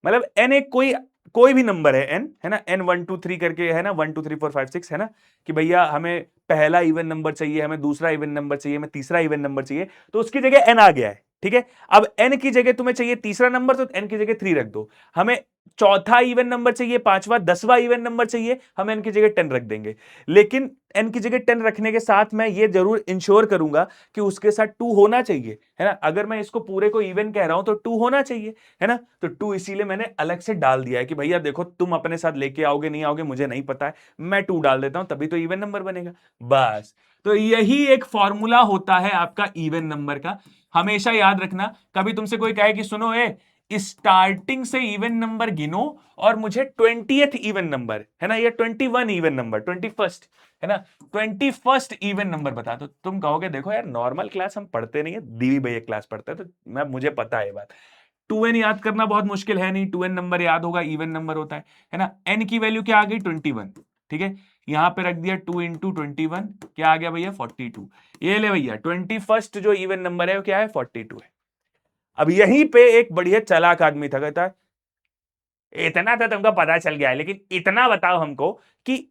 मतलब n एक कोई कोई भी नंबर है n, है ना, n 1 2 3 करके, है ना, 1 2 3 4 5 6, है ना, कि भैया हमें पहला इवन नंबर चाहिए, हमें दूसरा इवन नंबर चाहिए, हमें तीसरा इवन नंबर चाहिए, तो उसकी जगह n आ गया है, ठीक है। अब n की जगह तुम्हें चाहिए तीसरा नंबर, तो n की जगह 3 रख दो। हमें चौथा इवन नंबर चाहिए, पांचवा 10वां इवन नंबर चाहिए, हम n की जगह 10 रख देंगे। लेकिन n की जगह 10 रखने के साथ मैं ये जरूर इंश्योर करूंगा कि उसके साथ 2 होना चाहिए, है ना। अगर मैं इसको पूरे को इवन कह रहा हूं तो 2 होना चाहिए, है ना। तो 2 इसीलिए मैंने अलग से डाल दिया है कि भैया देखो तुम अपने साथ लेके आओगे नहीं आओगे मुझे नहीं पता है, मैं 2 डाल देता हूं, तभी तो इवन नंबर बनेगा। बस, तो यही एक फॉर्मूला होता है आपका इवन नंबर का। हमेशा याद रखना, कभी तुमसे कोई कहे कि सुनो स्टार्टिंग से इवन नंबर गिनो और मुझे 20th इवन नंबर, है ना, या 21 इवन नंबर, 21st, है ना, 21st इवन नंबर बता, तो तुम कहोगे देखो यार नॉर्मल क्लास हम पढ़ते नहीं है, दीवी भैया क्लास पढ़ते हैं, तो मैं मुझे पता है ये बात। 2n याद करना बहुत मुश्किल है नहीं, 2n नंबर याद होगा, इवन नंबर होता है ना। n की वैल्यू क्या आ गई? 21, ठीक है। यहां पे रख दिया 2 × 21, क्या आ गया भैया? 42। ये ले भैया 21st जो इवन नंबर है वो क्या है? 42 है। अब यहीं पे एक बढ़िया चालाक आदमी था, कहता है इतना तो तुमको पता चल गया है, लेकिन इतना बताओ हमको कि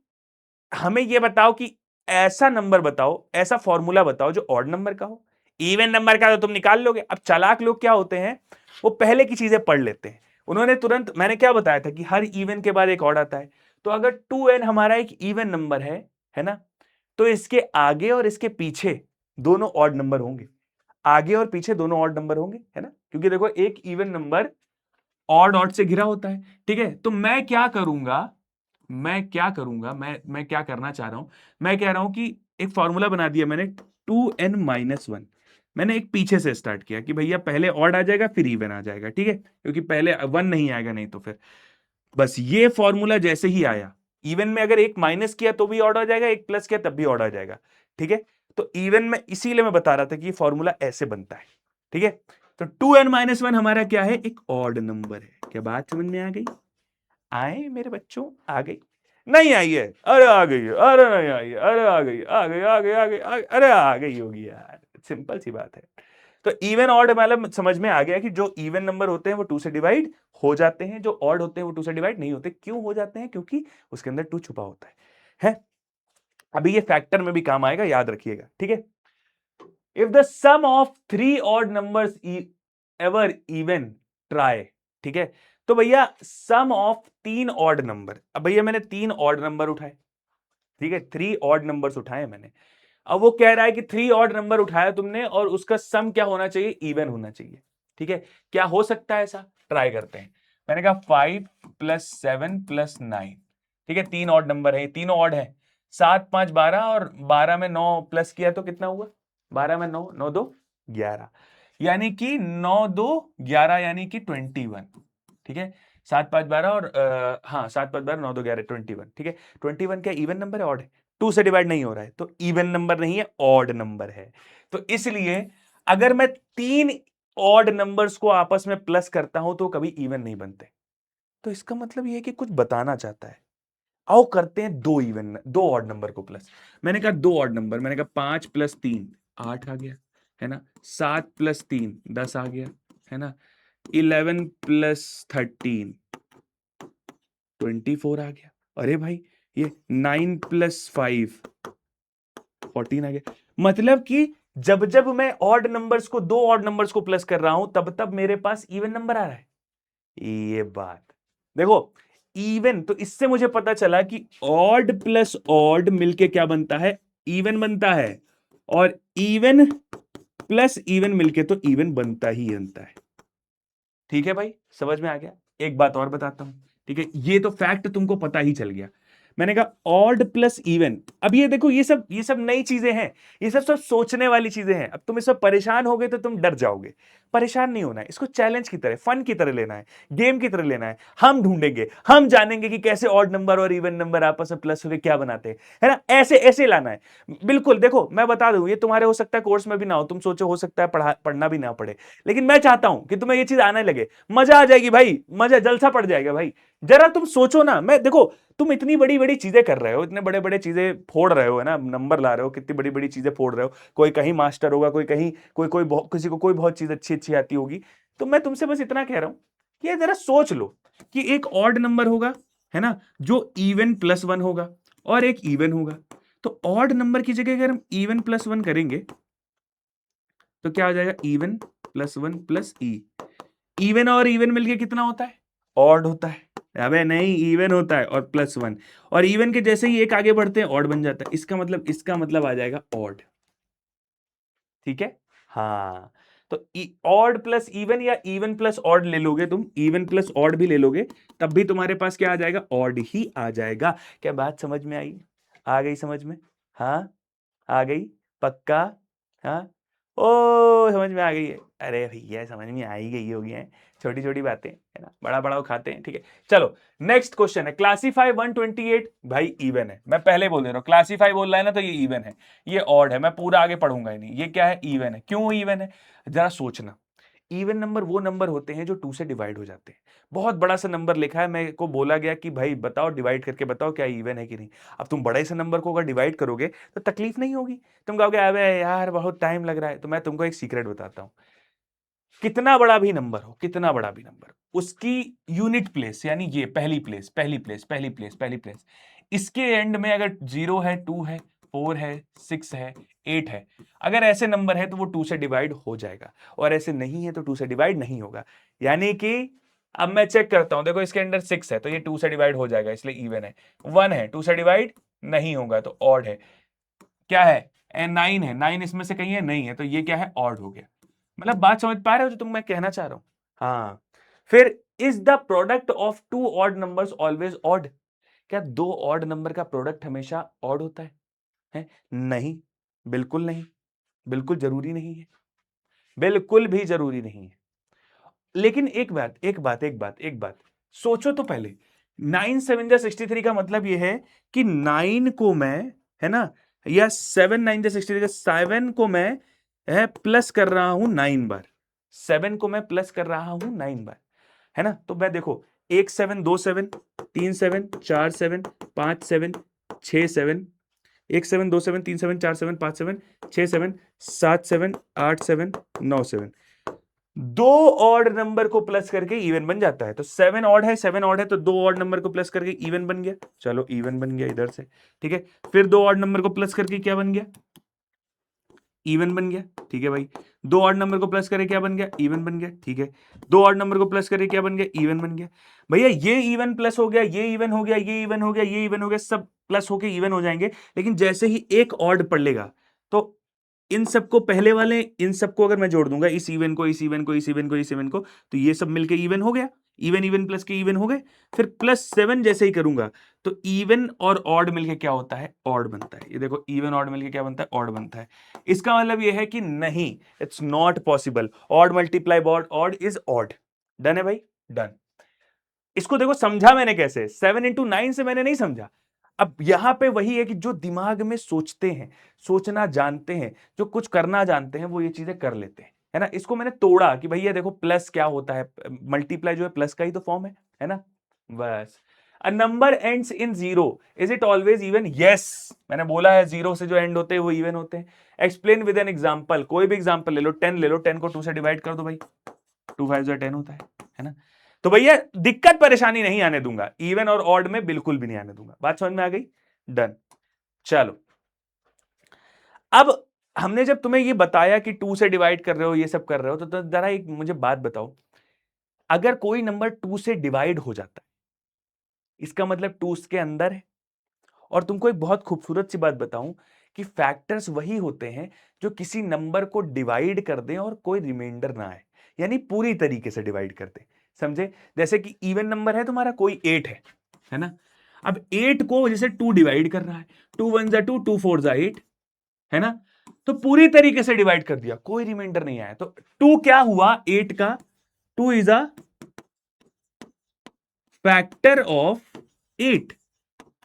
हमें ये बताओ कि ऐसा नंबर बताओ, ऐसा फॉर्मूला बताओ जो ऑड नंबर का हो। इवन नंबर का तो तुम निकाल लोगे। अब चालाक लोग क्या होते हैं, वो पहले की चीजें पढ़ लेते हैं। उन्होंने तुरंत, मैंने क्या बताया था कि हर इवन के बाद एक ऑड आता है। तो अगर 2n हमारा एक इवन नंबर है ना, तो इसके आगे और इसके पीछे दोनों ऑड नंबर होंगे। आगे और पीछे दोनों ऑड नंबर होंगे, है ना, क्योंकि देखो एक इवन नंबर ऑड ऑड से घिरा होता है। ठीक है, तो मैं क्या करूंगा, मैं क्या करना चाह रहा हूं, मैं कह रहा हूं कि एक फॉर्मूला बना दिया मैंने 2n-1। मैंने एक पीछे से स्टार्ट किया कि भैया पहले ऑड आ जाएगा फिर इवन आ जाएगा, ठीक है, क्योंकि पहले 1 नहीं आएगा, नहीं तो फिर बस ये फॉर्मूला जैसे ही आया, इवन में अगर एक माइनस किया तो भी ऑड आ जाएगा, एक प्लस किया तब भी ऑड आ जाएगा। ठीक है, तो इवन में इसीलिए मैं बता रहा था कि ये फॉर्मूला ऐसे बनता है। ठीक है, तो 2n-1 हमारा क्या है, एक ऑड नंबर है। क्या बात समझ में आ गई? आए मेरे बच्चों, आ गई? नहीं आई है? अरे आ गई है, अरे नहीं आई है, अरे आ गई, आ गई, आ गई, आ गई, अरे आ गई होगी यार, सिंपल सी बात है। तो इवन ऑड मतलब समझ में आ गया कि जो इवन नंबर होते हैं वो 2 से डिवाइड हो जाते हैं, जो ऑड होते हैं वो 2 से डिवाइड नहीं होते। क्यों हो जाते हैं? क्योंकि उसके अंदर 2 छुपा होता है। अभी ये फैक्टर में भी काम आएगा, याद रखिएगा, ठीक है। If the sum of 3 odd numbers ever even, try. ठीक है, तो भैया सम ऑफ 3 ऑड नंबर, अब भैया मैंने 3 ऑड नंबर उठाए, ठीक है, 3 ऑड नंबर्स उठाए मैंने। अब वो कह रहा है कि 3 ऑड नंबर उठाया तुमने और उसका सम क्या होना चाहिए, इवन होना चाहिए। ठीक है, क्या हो सकता है ऐसा, ट्राई करते हैं। मैंने कहा 5 + 7 + 9। ठीक है, 3 ऑड नंबर है, तीनों ऑड है। 7 5 12 और 12 में 9 प्लस किया तो कितना हुआ, 12 में 9, 9 2 11, यानी कि 9 2 11, यानी कि 21। ठीक है, 7 5 12 और हाँ 7 5 12 9 2 11 21। ठीक है, 21 क्या इवन नंबर है, ऑड है? 2 से डिवाइड नहीं हो रहा है तो इवन नंबर नहीं है, ऑड नंबर है। तो इसलिए अगर मैं 3 ऑड नंबर्स को आपस में प्लस करता हूं तो कभी इवन नहीं बनते। तो इसका मतलब यह है कि कुछ बताना चाहता है। आओ करते हैं दो ऑड नंबर को प्लस। मैंने कहा दो ऑड नंबर, मैंने कहा 5 + 3 8 आ गया, है ना, 7 + 3 10 आ गया, है ना, 11 + 13 24 आ गया। अरे भाई ये 9 + 5 14 आ गया। मतलब कि जब जब मैं ऑड नंबर्स को, दो ऑड नंबर्स को प्लस कर रहा हूं तब तब मेरे पास इवन नंबर आ रहा है। ये बात देखो, इवन, तो इससे मुझे पता चला कि ऑड प्लस ऑड मिलके क्या बनता है, इवन बनता है, और इवन प्लस इवन मिलके तो इवन बनता ही बनता है। ठीक है भाई, समझ में आ गया? एक बात और बताता हूं, ठीक है, ये तो फैक्ट तुमको पता ही चल गया। मैंने कहा ऑड प्लस इवन। अब ये देखो, ये सब नई चीजें हैं, ये सब सब सोचने वाली चीजें हैं। अब तुम इसमें परेशान होगे तो तुम डर जाओगे। परेशान नहीं होना है, इसको चैलेंज की तरह, फन की तरह लेना है, गेम की तरह लेना है। हम ढूंढेंगे, हम जानेंगे कि कैसे ऑड नंबर और इवन नंबर आपस में प्लस होकर क्या बनाते हैं, है ना, ऐसे ऐसे लाना है। बिल्कुल, देखो मैं बता दूं, ये तुम्हारे हो सकता है कोर्स में भी ना हो, तुम सोचो हो सकता है पढ़ना भी ना पड़े, लेकिन मैं चाहता हूं कि तुम्हें ये चीज आने लगे, मजा आ जाएगी भाई, मजा जलसा पड़ जाएगा भाई। जरा तुम सोचो ना, मैं देखो तुम इतनी बड़ी बड़ी चीजें कर रहे हो, इतने बड़े बड़े चीजें फोड़ रहे हो, है ना, नंबर ला रहे हो, कितनी बड़ी बड़ी चीजें फोड़ रहे हो। कोई कहीं मास्टर होगा, कोई कहीं, किसी को कोई बहुत चीज अच्छी अच्छी आती होगी। तो मैं तुमसे बस इतना कह रहा हूं कि ये जरा सोच लो कि एक ऑड नंबर होगा, है ना, जो इवन +1 होगा, और एक इवन होगा। तो ऑड नंबर की जगह अगर हम इवन +1 करेंगे तो क्या हो जाएगा, इवन +1 + ई। इवन और इवन मिलके कितना होता है, ऑड होता है। अबे नहीं, इवन होता है और +1, और इवन के जैसे ही एक आगे बढ़ते हैं ऑड बन जाता है। इसका मतलब आ जाएगा ऑड। ठीक है, हाँ, तो ऑड प्लस इवन या इवन प्लस ऑड ले लोगे तुम, इवन प्लस ऑड भी ले लोगे, तब भी तुम्हारे पास क्या आ जाएगा, ऑड ही आ जाएगा। क्या बात समझ में आई? आ गई समझ में? हाँ, आ गई पक्का? हाँ, ओ समझ में आ गई है? अरे भैया समझ में आ ही गई होगी, है, छोटी छोटी बातें, है ना, बड़ा बड़ा खाते हैं। ठीक है, चलो नेक्स्ट क्वेश्चन है, क्लासीफाई 128। भाई इवन है, मैं पहले बोल दे रहा हूं, क्लासीफाई बोल रहा है ना तो ये इवन है, ये ऑड है, मैं पूरा आगे पढ़ूंगा ही नहीं। ये क्या है, इवन है। क्यों इवन है, जरा सोचना। इवन नंबर वो नंबर होते हैं जो 2 से डिवाइड हो जाते हैं। बहुत बड़ा सा नंबर लिखा है, मेरे को बोला गया कि भाई बताओ, डिवाइड करके बताओ क्या इवन है कि नहीं। अब तुम बड़े से नंबर को अगर डिवाइड करोगे तो तकलीफ नहीं होगी, तुम कहोगे अबे यार बहुत टाइम लग रहा है। तो मैं तुमको एक सीक्रेट बताता हूं, कितना बड़ा भी नंबर हो, कितना बड़ा भी नंबर, उसकी यूनिट प्लेस यानी ये पहली प्लेस, पहली प्लेस, पहली प्लेस, पहली प्लेस, इसके एंड में अगर 0 है, 2 है, 4 है, 6 है, 8 है, अगर ऐसे नंबर है तो वो 2 से डिवाइड हो जाएगा, और ऐसे नहीं है तो 2 से डिवाइड नहीं होगा। यानी कि अब मैं चेक करता हूं, देखो इसके अंदर 6 है तो ये 2 से डिवाइड हो जाएगा, इसलिए इवन है। 1 है, 2 से डिवाइड नहीं होगा तो ऑड है। क्या है? 9 है, 9 इसमें से कहीं है नहीं है, तो ये क्या है? ऑड हो गया। मतलब बात समझ पा रहे हो जो तुम मैं कहना चाह रहा हूं? हाँ। फिर is the product of two odd numbers always odd? क्या दो ऑड नंबर का प्रोडक्ट हमेशा ऑड होता है? नहीं, बिल्कुल नहीं, बिल्कुल जरूरी नहीं है, बिल्कुल भी जरूरी नहीं है। लेकिन एक बात सोचो तो पहले, 9 7 जा 63 का मतलब यह है कि 9 को मैं, है ना, या 7 9 जा 63 का 7 को मैं प्लस कर रहा हूं 9 बार, 7 को मैं प्लस कर रहा हूं 9 बार, है ना। तो मैं देखो, 1 7 2 7 3 7 4 7 5 7 6 7, 1 7 2 7 3 7 4 7 5 7 6 7 7 7 8 7 9 7, दो ऑड नंबर को प्लस करके इवन बन जाता है। तो 7 ऑड है, 7 ऑड है, तो दो ऑड नंबर को प्लस करके इवन बन गया। चलो इवन बन गया इधर से, ठीक है। फिर दो ऑड नंबर को प्लस करके क्या बन गया? इवन बन गया, ठीक है भाई। दो ऑड नंबर को प्लस करके क्या बन गया? इवन बन गया, ठीक है। दो ऑड नंबर को प्लस करके क्या बन गया? इवन बन गया। भैया ये इवन प्लस हो गया, ये इवन हो गया, ये इवन हो गया, ये इवन हो गया, सब प्लस होके इवन हो जाएंगे। लेकिन जैसे ही एक ऑड पड़ेगा तो इन सबको, पहले वाले इन सबको अगर मैं जोड़ दूंगा, इस इवन को, इस इवन को, इस इवन को, इस इवन को, तो ये सब मिलके इवन हो गया। इवन इवन प्लस के इवन हो गए। फिर +7 जैसे ही करूंगा तो इवन और ऑड मिलके क्या होता है? ऑड बनता है। ये देखो, इवन ऑड मिलके क्या बनता है? ऑड बनता है। इसका मतलब ये है कि नहीं, it's not possible, odd multiply odd is odd. Done है भाई, डन। इसको देखो, समझा मैंने कैसे? 7 × 9 से मैंने नहीं समझा। अब यहां पे वही है कि जो दिमाग में सोचते हैं, सोचना जानते हैं, जो कुछ करना जानते हैं, वो ये चीजें कर लेते हैं, है ना। इसको मैंने तोड़ा कि भैया देखो प्लस क्या होता है, मल्टीप्लाई जो है प्लस का ही तो फॉर्म है ना। बस। A number ends in 0, is it always even? Yes, मैंने बोला है 0 से जो एंड होते हैं वो इवन होते हैं। एक्सप्लेन विद एन एग्जांपल, कोई भी एग्जांपल ले लो। 10 ले लो, 10 को 2 से डिवाइड कर दो भाई, 2 5 10 होता है ना। तो भैया दिक्कत परेशानी नहीं आने दूंगा, इवन और ऑड में बिल्कुल भी नहीं आने दूंगा। बात समझ में आ गई? डन। चलो, अब हमने जब तुम्हें ये बताया कि 2 से डिवाइड कर रहे हो, ये सब कर रहे हो, तो जरा एक मुझे बात बताओ, अगर कोई नंबर 2 से डिवाइड हो जाता है, इसका मतलब 2 उसके अंदर है। और तुमको एक बहुत खूबसूरत सी बात बताऊं कि फैक्टर्स वही होते हैं जो किसी नंबर को डिवाइड कर दें और कोई रिमाइंडर ना आए, यानी पूरी तरीके से डिवाइड कर दें। समझे? जैसे कि इवन नंबर है तुम्हारा, कोई 8 है ना। अब 8 को जैसे 2 डिवाइड कर रहा है, 2 1 जा 2, 2 4 जा 8, है ना। तो पूरी तरीके से डिवाइड कर दिया, कोई रिमाइंडर नहीं आया, तो 2 क्या हुआ? 8 का 2 इज अ फैक्टर ऑफ 8।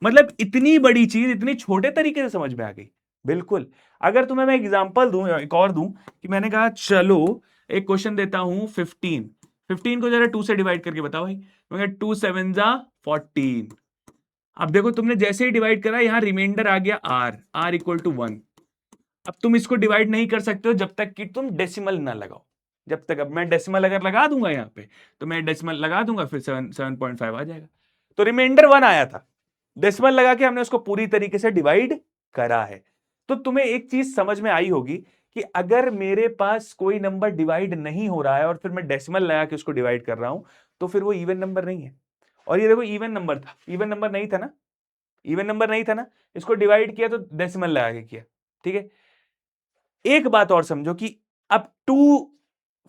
मतलब इतनी बड़ी चीज इतनी छोटे तरीके से समझ में आ गई। बिल्कुल। अगर तुम्हें मैं एग्जांपल दूं, एक और दूं, कि मैंने कहा चलो एक क्वेश्चन देता हूं, 15 को जरा 2 से डिवाइड करके बताओ भाई। मैं 2 7 जा 14। अब देखो, तुमने जैसे ही डिवाइड करा, यहां रिमाइंडर आ गया r इक्वल टू 1। अब तुम इसको डिवाइड नहीं कर सकते हो जब तक कि तुम डेसिमल ना लगाओ। जब तक, अब मैं डेसिमल अगर लगा दूंगा यहां पे, तो मैं डेसिमल लगा दूंगा, फिर 7.5 आ जाएगा। तो रिमाइंडर 1 आया था, डेसिमल लगा के हमने उसको पूरी तरीके से डिवाइड करा है। तो तुम्हें एक चीज समझ में आई होगी कि अगर मेरे पास कोई नंबर डिवाइड नहीं हो रहा है और फिर मैं डेसिमल लगा के उसको डिवाइड कर रहा हूं, तो फिर वो इवन नंबर नहीं है। और ये देखो, इवन नंबर था, इवन नंबर नहीं था ना, इवन नंबर नहीं था ना, इसको डिवाइड किया तो डेसिमल लगा के किया, ठीक है। एक बात और समझो कि अब 2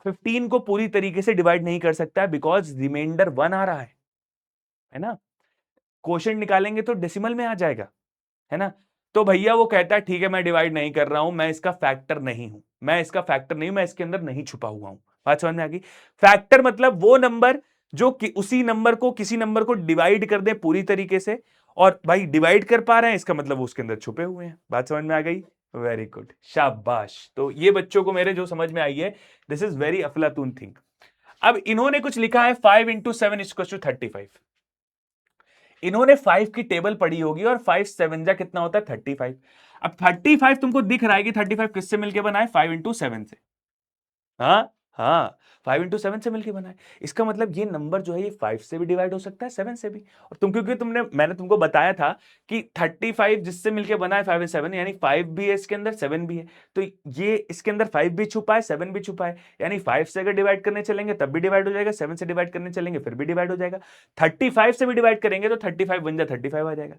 15 को पूरी तरीके से डिवाइड नहीं कर सकता है, बिकॉज रिमाइंडर 1 आ रहा है ना। क्वोशिएंट निकालेंगे तो डेसिमल में आ जाएगा, है ना। तो भैया वो कहता है ठीक है, मैं डिवाइड नहीं कर रहा हूं, मैं इसका फैक्टर नहीं हूं, मैं इसका फैक्टर नहीं हूं, मैं इसके अंदर नहीं छुपा हुआ हूं। बात समझ में आ गई? फैक्टर मतलब वो नंबर जो कि उसी नंबर को किसी नंबर को डिवाइड कर दे पूरी तरीके से, और भाई डिवाइड कर पा रहे हैं, इसका मतलब वो उसके अंदर छुपे हुए हैं। बात समझ में आ गई? वेरी गुड, शाबाश। तो ये बच्चों को मेरे जो समझ में आई है, दिस इज वेरी अफलातून थिंग। अब इन्होंने कुछ लिखा है 5 × 7 = 35। इन्होंने 5 की टेबल पढ़ी होगी, और 5 7 जा कितना होता है? 35। अब 35 तुमको दिख रहा है कि 35 किससे मिलके बना है? 5 × 7 से। हाँ, हाँ, 5 इंटू 7 से मिलके बना है। इसका मतलब ये नंबर जो है ये 5 से भी डिवाइड हो सकता है, 7 से भी। और क्योंकि मैंने तुमको बताया था कि 35 जिससे मिलके बना है 5 और 7, यानी 5 भी है इसके अंदर, 7 भी है। तो ये इसके अंदर 5 भी छुपा है, 7 भी छुपा है, यानी 5 से अगर डिवाइड करने चलेंगे तब भी डिवाइड हो जाएगा, 7 से डिवाइड करने चलेंगे फिर भी डिवाइड हो जाएगा, 35 से भी डिवाइड करेंगे तो 35 बन जाए 35 आ जाएगा।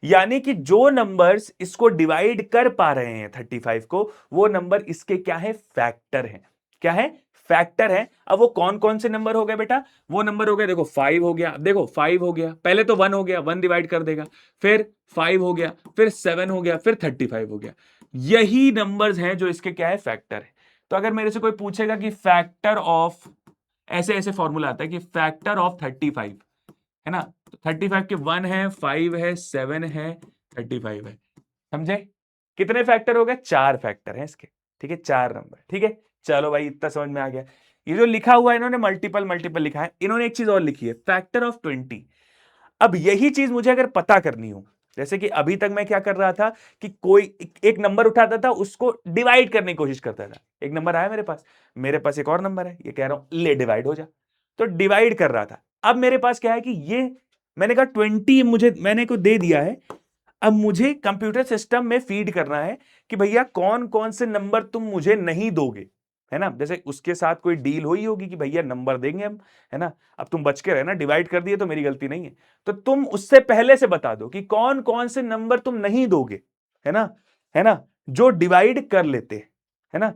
यानी कि जो नंबर्स इसको डिवाइड कर पा रहे हैं 35 को, वो नंबर इसके क्या है, फैक्टर है। क्या है, फैक्टर है। अब वो कौन कौन से नंबर हो गए बेटा, वो नंबर हो गए, देखो 5 हो गया, देखो 5 हो गया, पहले तो 1 हो गया, 1 डिवाइड कर देगा, फिर 5 हो गया, फिर 7 हो गया, फिर 35 हो गया। यही नंबर्स हैं जो इसके क्या है, फैक्टर है। तो अगर मेरे से कोई पूछेगा कि फैक्टर ऑफ, ऐसे ऐसे फॉर्मूला आता है कि फैक्टर ऑफ 35 है ना, तो 35 के 1 है, 5 है, 7 है, 35 है, समझे? कितने फैक्टर हो गए, 4 फैक्टर हैं इसके, ठीक है, 4 नंबर, ठीक है। चलो भाई इतना समझ में आ गया। ये जो लिखा हुआ है इन्होंने मल्टीपल मल्टीपल लिखा है, इन्होंने एक चीज और लिखी है, फैक्टर ऑफ 20। अब यही चीज मुझे अगर पता करनी हो, जैसे कि अभी तक मैं क्या कर रहा था कि कोई एक नंबर उठाता था, उसको डिवाइड करने की कोशिश करता था, एक नंबर आया मेरे पास एक और नंबर है, ये कह रहा हूं ले डिवाइड हो जा, तो डिवाइड कर रहा था। अब मेरे पास क्या है कि ये मैंने कहा 20 मुझे मैंने को दे दिया है, अब मुझे कंप्यूटर सिस्टम में फीड करना है कि भैया कौन कौन से नंबर तुम मुझे नहीं दोगे, है ना। जैसे उसके साथ कोई डील हुई होगी कि भैया नंबर देंगे हम, है ना, अब तुम बच के रहना, डिवाइड कर दिए तो मेरी गलती नहीं है, तो तुम उससे पहले से बता दो कि कौन कौन से नंबर तुम नहीं दोगे, है ना, है ना, जो डिवाइड कर लेते हैं, है ना।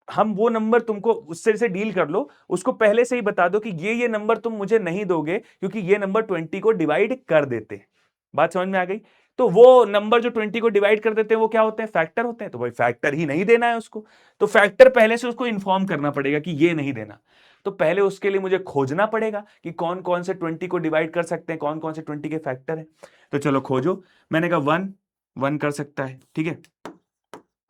हम वो नंबर तुमको उससे से डील कर लो, उसको पहले से ही बता दो कि ये नंबर तुम मुझे नहीं दोगे क्योंकि ये नंबर 20 को डिवाइड कर देते हैं। बात समझ में आ गई? तो वो नंबर जो 20 को डिवाइड कर देते हैं वो क्या होते हैं, फैक्टर होते हैं। तो भाई फैक्टर ही नहीं देना है उसको, तो फैक्टर पहले से उसको इन्फॉर्म करना पड़ेगा कि ये नहीं देना। तो पहले उसके लिए मुझे खोजना पड़ेगा कि कौन कौन से 20 को डिवाइड कर सकते हैं, कौन कौन से 20 के फैक्टर है। तो चलो खोजो। मैंने कहा 1 1 कर सकता है, ठीक है,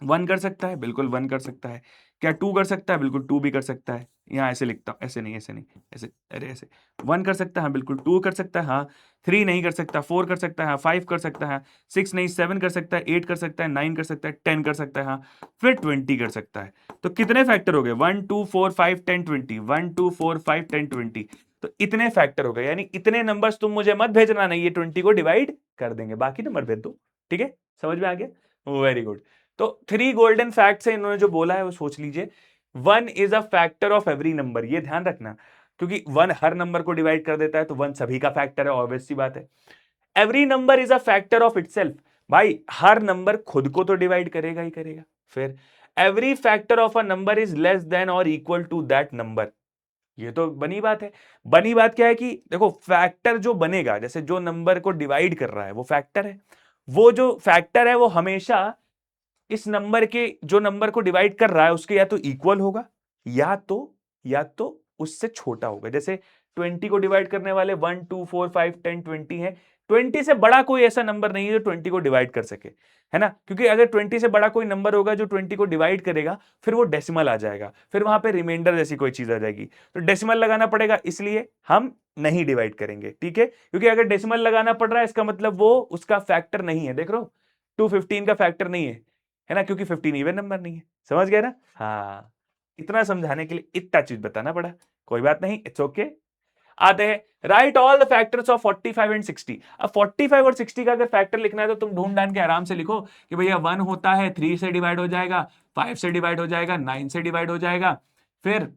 1 कर सकता है, बिल्कुल 1 कर सकता है। क्या 2 कर सकता है, बिल्कुल 2 भी कर सकता है। यहाँ ऐसे लिखता हूँ, ऐसे नहीं, ऐसे नहीं, ऐसे, अरे ऐसे। 1 कर सकता है, हाँ बिल्कुल, 2 कर सकता है, हाँ 3 नहीं कर सकता, 4 कर सकता है, हाँ 5 कर सकता है, 6 नहीं, 7 कर सकता है, 8 कर सकता है, 9 कर सकता है, 10 कर सकता है, हाँ फिर 20 कर सकता है। तो कितने फैक्टर हो गए, 1 2 4 5 10 20, 1 2 4 5 10 20। तो इतने फैक्टर हो गए, यानी इतने नंबर्स तुम मुझे मत भेजना, नहीं ये 20 को डिवाइड कर देंगे, बाकी नंबर भेज दो। ठीक है, समझ में आ गया, वेरी गुड। तो 3 गोल्डन फैक्ट्स है इन्होंने जो बोला है वो सोच लीजिए। 1 is a factor of every number, ये ध्यान रखना, क्योंकि 1 हर नंबर को डिवाइड कर देता है, तो 1 सभी का फैक्टर है, ऑब्वियस सी बात है। Every number is a factor of itself, भाई हर नंबर खुद को तो डिवाइड करेगा ही करेगा। फिर every factor of a number is less than और इक्वल टू दैट नंबर, ये तो बनी बात है। बनी बात क्या है कि देखो फैक्टर जो बनेगा, जैसे जो नंबर को डिवाइड कर रहा है वो फैक्टर है, वो जो फैक्टर है वो हमेशा इस नंबर के, जो नंबर को डिवाइड कर रहा है उसके या तो इक्वल होगा या तो उससे छोटा होगा। जैसे 20 को डिवाइड करने वाले 1 2 4 5 10 20 है, 20 से बड़ा कोई ऐसा नंबर नहीं है जो 20 को डिवाइड कर सके, है ना, क्योंकि अगर 20 से बड़ा कोई नंबर होगा जो 20 को डिवाइड करेगा, फिर वो डेसिमल आ जाएगा, फिर वहां पे रिमाइंडर जैसी कोई चीज आ जाएगी, तो डेसिमल लगाना पड़ेगा, इसलिए हम नहीं डिवाइड करेंगे। ठीक है, क्योंकि अगर डेसिमल लगाना पड़ रहा है इसका मतलब वो उसका फैक्टर नहीं है। देख रहे हो, 215 का फैक्टर नहीं है ना, क्योंकि 15 इवन नंबर नहीं है। समझ गए ना? हाँ, इतना समझाने के लिए इतना चीज बताना पड़ा, कोई बात नहीं, इट्स ओके। आते हैं, right all the factors of 45 and 60। अब 45 और 60 का अगर फैक्टर लिखना है तो तुम ढूंढ ढांड के आराम से लिखो कि भैया 1 होता है 3 से डिवाइड हो जाएगा, 5 से डिवाइड हो जाएगा, 9 से डिवाइड हो जाएगा, फिर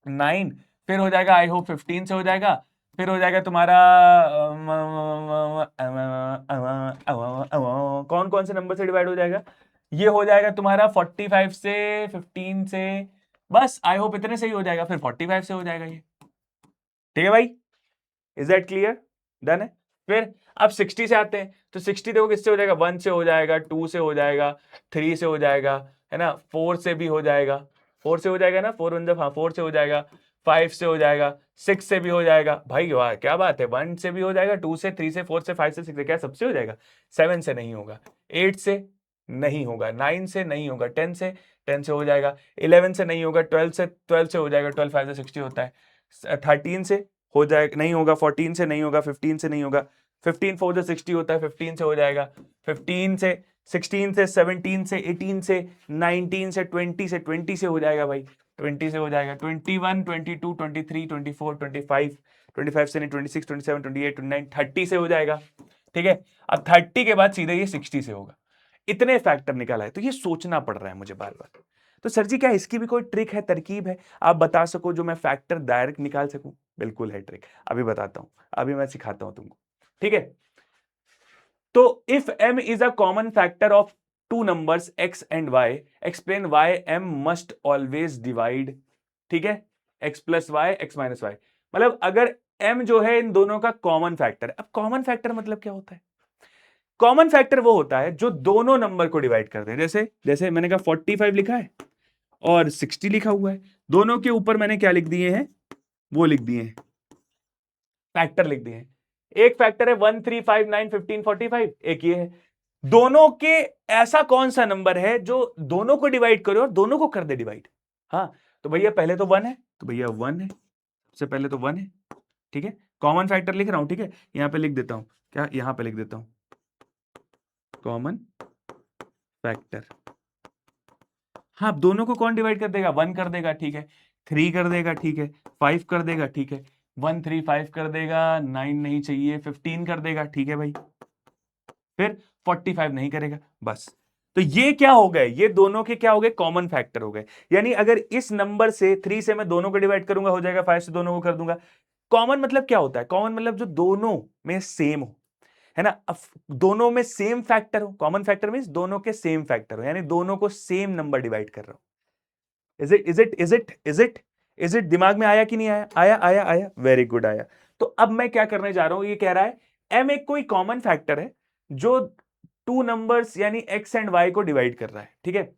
9, फिर हो जाएगा आई होप 15 से हो जाएगा, फिर हो जाएगा तुम्हारा कौन कौन से नंबर से डिवाइड हो जाएगा, ये हो जाएगा तुम्हारा 45 से, 15 से, बस आई होप इतने से ही हो जाएगा, फिर 45 से हो जाएगा ये। ठीक है भाई, इज दैट क्लियर? डन है। फिर अब 60 से आते हैं, तो 60 देखो किससे हो जाएगा, 1 से हो जाएगा, 2 से हो जाएगा, 3 से हो जाएगा, है ना, 4 से भी हो जाएगा, 4 से हो जाएगा ना, 4 वन, हाँ 4 से हो जाएगा, 5 से हो जाएगा, 6 से भी हो जाएगा, भाई वाह क्या बात है, 1 से भी हो जाएगा, 2 से, 3 से, 4 से, 5 से, 6 से, क्या सबसे हो जाएगा, 7 से नहीं होगा, 8 से नहीं होगा, 9 से नहीं होगा, 10 से, 10 से हो जाएगा, 11 से नहीं होगा, 12 से, 12 से हो जाएगा, 12 5 से 60 होता है, 13 से हो जाएगा, नहीं होगा, 14 से नहीं होगा, 15 से नहीं होगा, 15 4 से 60 होता है, 15 से हो जाएगा, 15 से, 16 से, 17 से, 18 से, 19 से, 20 से, 20 से हो जाएगा भाई, 20 से हो जाएगा, 21, 22, 23, 24, 25, 25 से नहीं 26, 27, 28, 29, 30 से हो जाएगा। ठीक है, अब 30 के बाद सीधे ये 60 से होगा। इतने फैक्टर निकाला है, तो ये सोचना पड़ रहा है मुझे बार बार। तो सर जी क्या इसकी भी कोई ट्रिक है, तरकीब है, आप बता सको जो मैं फैक्टर डायरेक्ट निकाल सकूं? बिल्कुल है ट्रिक, अभी बताता हूं, अभी मैं सिखाता हूं तुमको। ठीक है, तो if m is a common factor of two numbers x and y, explain why m must always divide, ठीक है, x plus y x minus y. मतलब अगर m जो है इन दोनों का कॉमन फैक्टर है। अब कॉमन फैक्टर मतलब क्या होता है? कॉमन फैक्टर वो होता है जो दोनों नंबर को डिवाइड करते हैं। जैसे जैसे मैंने कहा 45 लिखा है और 60 लिखा हुआ है, दोनों के ऊपर मैंने क्या लिख दिए हैं, वो लिख दिए हैं, फैक्टर लिख दिए हैं। एक फैक्टर है 1 3 5 9 15 45, एक ये है। दोनों के ऐसा कौन सा नंबर है जो दोनों को डिवाइड करे और दोनों को कर दे डिवाइड? हाँ, तो भैया पहले तो 1 है, तो भैया 1 है, सबसे पहले तो 1 है। ठीक है, कॉमन फैक्टर लिख रहा हूं, ठीक है, यहां पे लिख देता हूं, क्या यहां पे लिख देता हूं, कॉमन फैक्टर। हाँ, दोनों को कौन डिवाइड कर देगा? 1 कर देगा, ठीक है, 3 कर देगा, ठीक है, 5 कर देगा, ठीक है, 1 3 5 कर देगा, 9 नहीं चाहिए, 15 कर देगा, ठीक है भाई, फिर 45 नहीं करेगा, बस। तो ये क्या हो गए, ये दोनों के क्या हो गए, कॉमन फैक्टर हो गए। यानी अगर इस नंबर से 3 से मैं दोनों को डिवाइड करूंगा हो जाएगा, 5 से दोनों को कर दूंगा। कॉमन मतलब क्या होता है? कॉमन मतलब जो दोनों में सेम हो, है ना। अब दोनों में सेम फैक्टर हो, कॉमन फैक्टर मींस दोनों के सेम फैक्टर हो, यानी दोनों को सेम नंबर डिवाइड कर रहा हूं। Is it is it is it is it is it दिमाग में आया कि नहीं आया? आया आया आया, वेरी गुड आया। तो अब मैं क्या करने जा रहा हूं, ये कह रहा है m एक कोई कॉमन फैक्टर है जो टू नंबर्स यानी x एंड y को डिवाइड कर रहा है। ठीक है,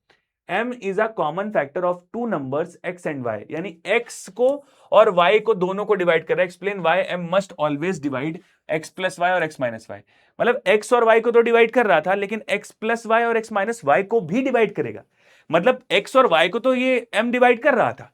m is a common factor of two numbers x and y, यानी x को और y को दोनों को डिवाइड कर रहा है। Explain why m must always divide x plus y और x माइनस वाई। मतलब x और y को तो डिवाइड कर रहा था, लेकिन x प्लस वाई और x माइनस वाई को भी डिवाइड करेगा। मतलब x और y को तो ये m डिवाइड कर रहा था,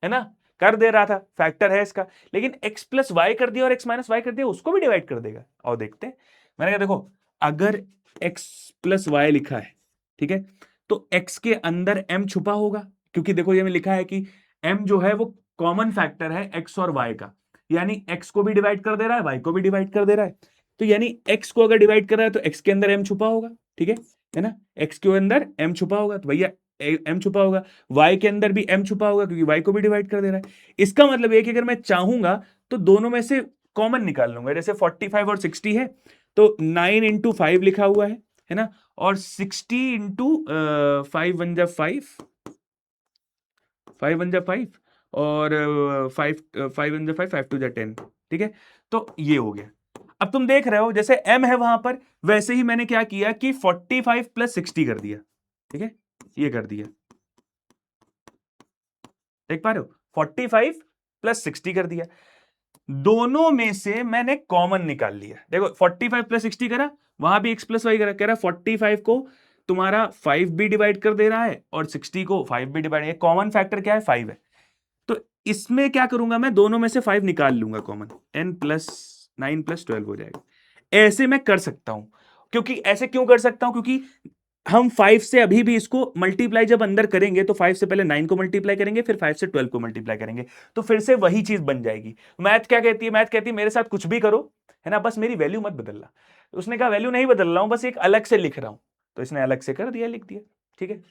है ना, कर दे रहा था, फैक्टर है इसका, लेकिन x प्लस वाई कर दिया और x माइनस वाई कर दिया, उसको भी डिवाइड कर देगा। और देखते हैं, मैंने कहा देखो, अगर x प्लस वाई लिखा है, ठीक है, तो x के अंदर m छुपा होगा, क्योंकि देखो ये में लिखा है कि m जो है वो कॉमन फैक्टर है x और y का, यानी x को भी डिवाइड कर दे रहा है, y को भी डिवाइड कर दे रहा है। तो यानी x को अगर डिवाइड कर रहा है तो x के अंदर m छुपा होगा, ठीक है ना, x के अंदर m छुपा होगा, तो भैया m छुपा होगा, y के अंदर भी m छुपा होगा, क्योंकि y को भी डिवाइड कर दे रहा है। इसका मतलब ये कि अगर मैं चाहूंगा तो दोनों में से कॉमन निकाल लूंगा। जैसे 45 और 60 है, तो 9 इंटू 5 लिखा हुआ है ना, और 60 इंटू 5 वन जा 5, 5 वन जा 5, और 5 5 वन जा 5, 5 टू जा 10, ठीक है। तो ये हो गया। अब तुम देख रहे हो जैसे m है वहां पर, वैसे ही मैंने क्या किया कि 45 प्लस 60 कर दिया, ठीक है, ये कर दिया, देख पा रहे हो, 45 प्लस 60 कर दिया। दोनों में से मैंने कॉमन निकाल लिया। देखो 45 प्लस 60 करा, वहां भी x प्लस वाई करा, कह रहा 45 को तुम्हारा 5 भी डिवाइड कर दे रहा है और 60 को 5 भी डिवाइड, कॉमन फैक्टर क्या है, 5 है। तो इसमें क्या करूंगा मैं, दोनों में से 5 निकाल लूंगा कॉमन, n प्लस 9 प्लस 12 हो जाएगा। ऐसे मैं कर सकता हूं, क्योंकि ऐसे क्यों कर सकता हूं, क्योंकि हम 5 से अभी भी इसको मल्टीप्लाई जब अंदर करेंगे तो 5 से पहले 9 को मल्टीप्लाई करेंगे, फिर 5 से 12 को मल्टीप्लाई करेंगे, तो फिर से वही चीज बन जाएगी। मैथ क्या कहती है, मैथ कहती है मेरे साथ कुछ भी करो, है ना, बस मेरी वैल्यू मत बदलना। उसने कहा वैल्यू नहीं बदल रहा हूं, बस एक अलग से लिख रहा हूं, तो इसने अलग से कर दिया, लिख दिया, ठीक है।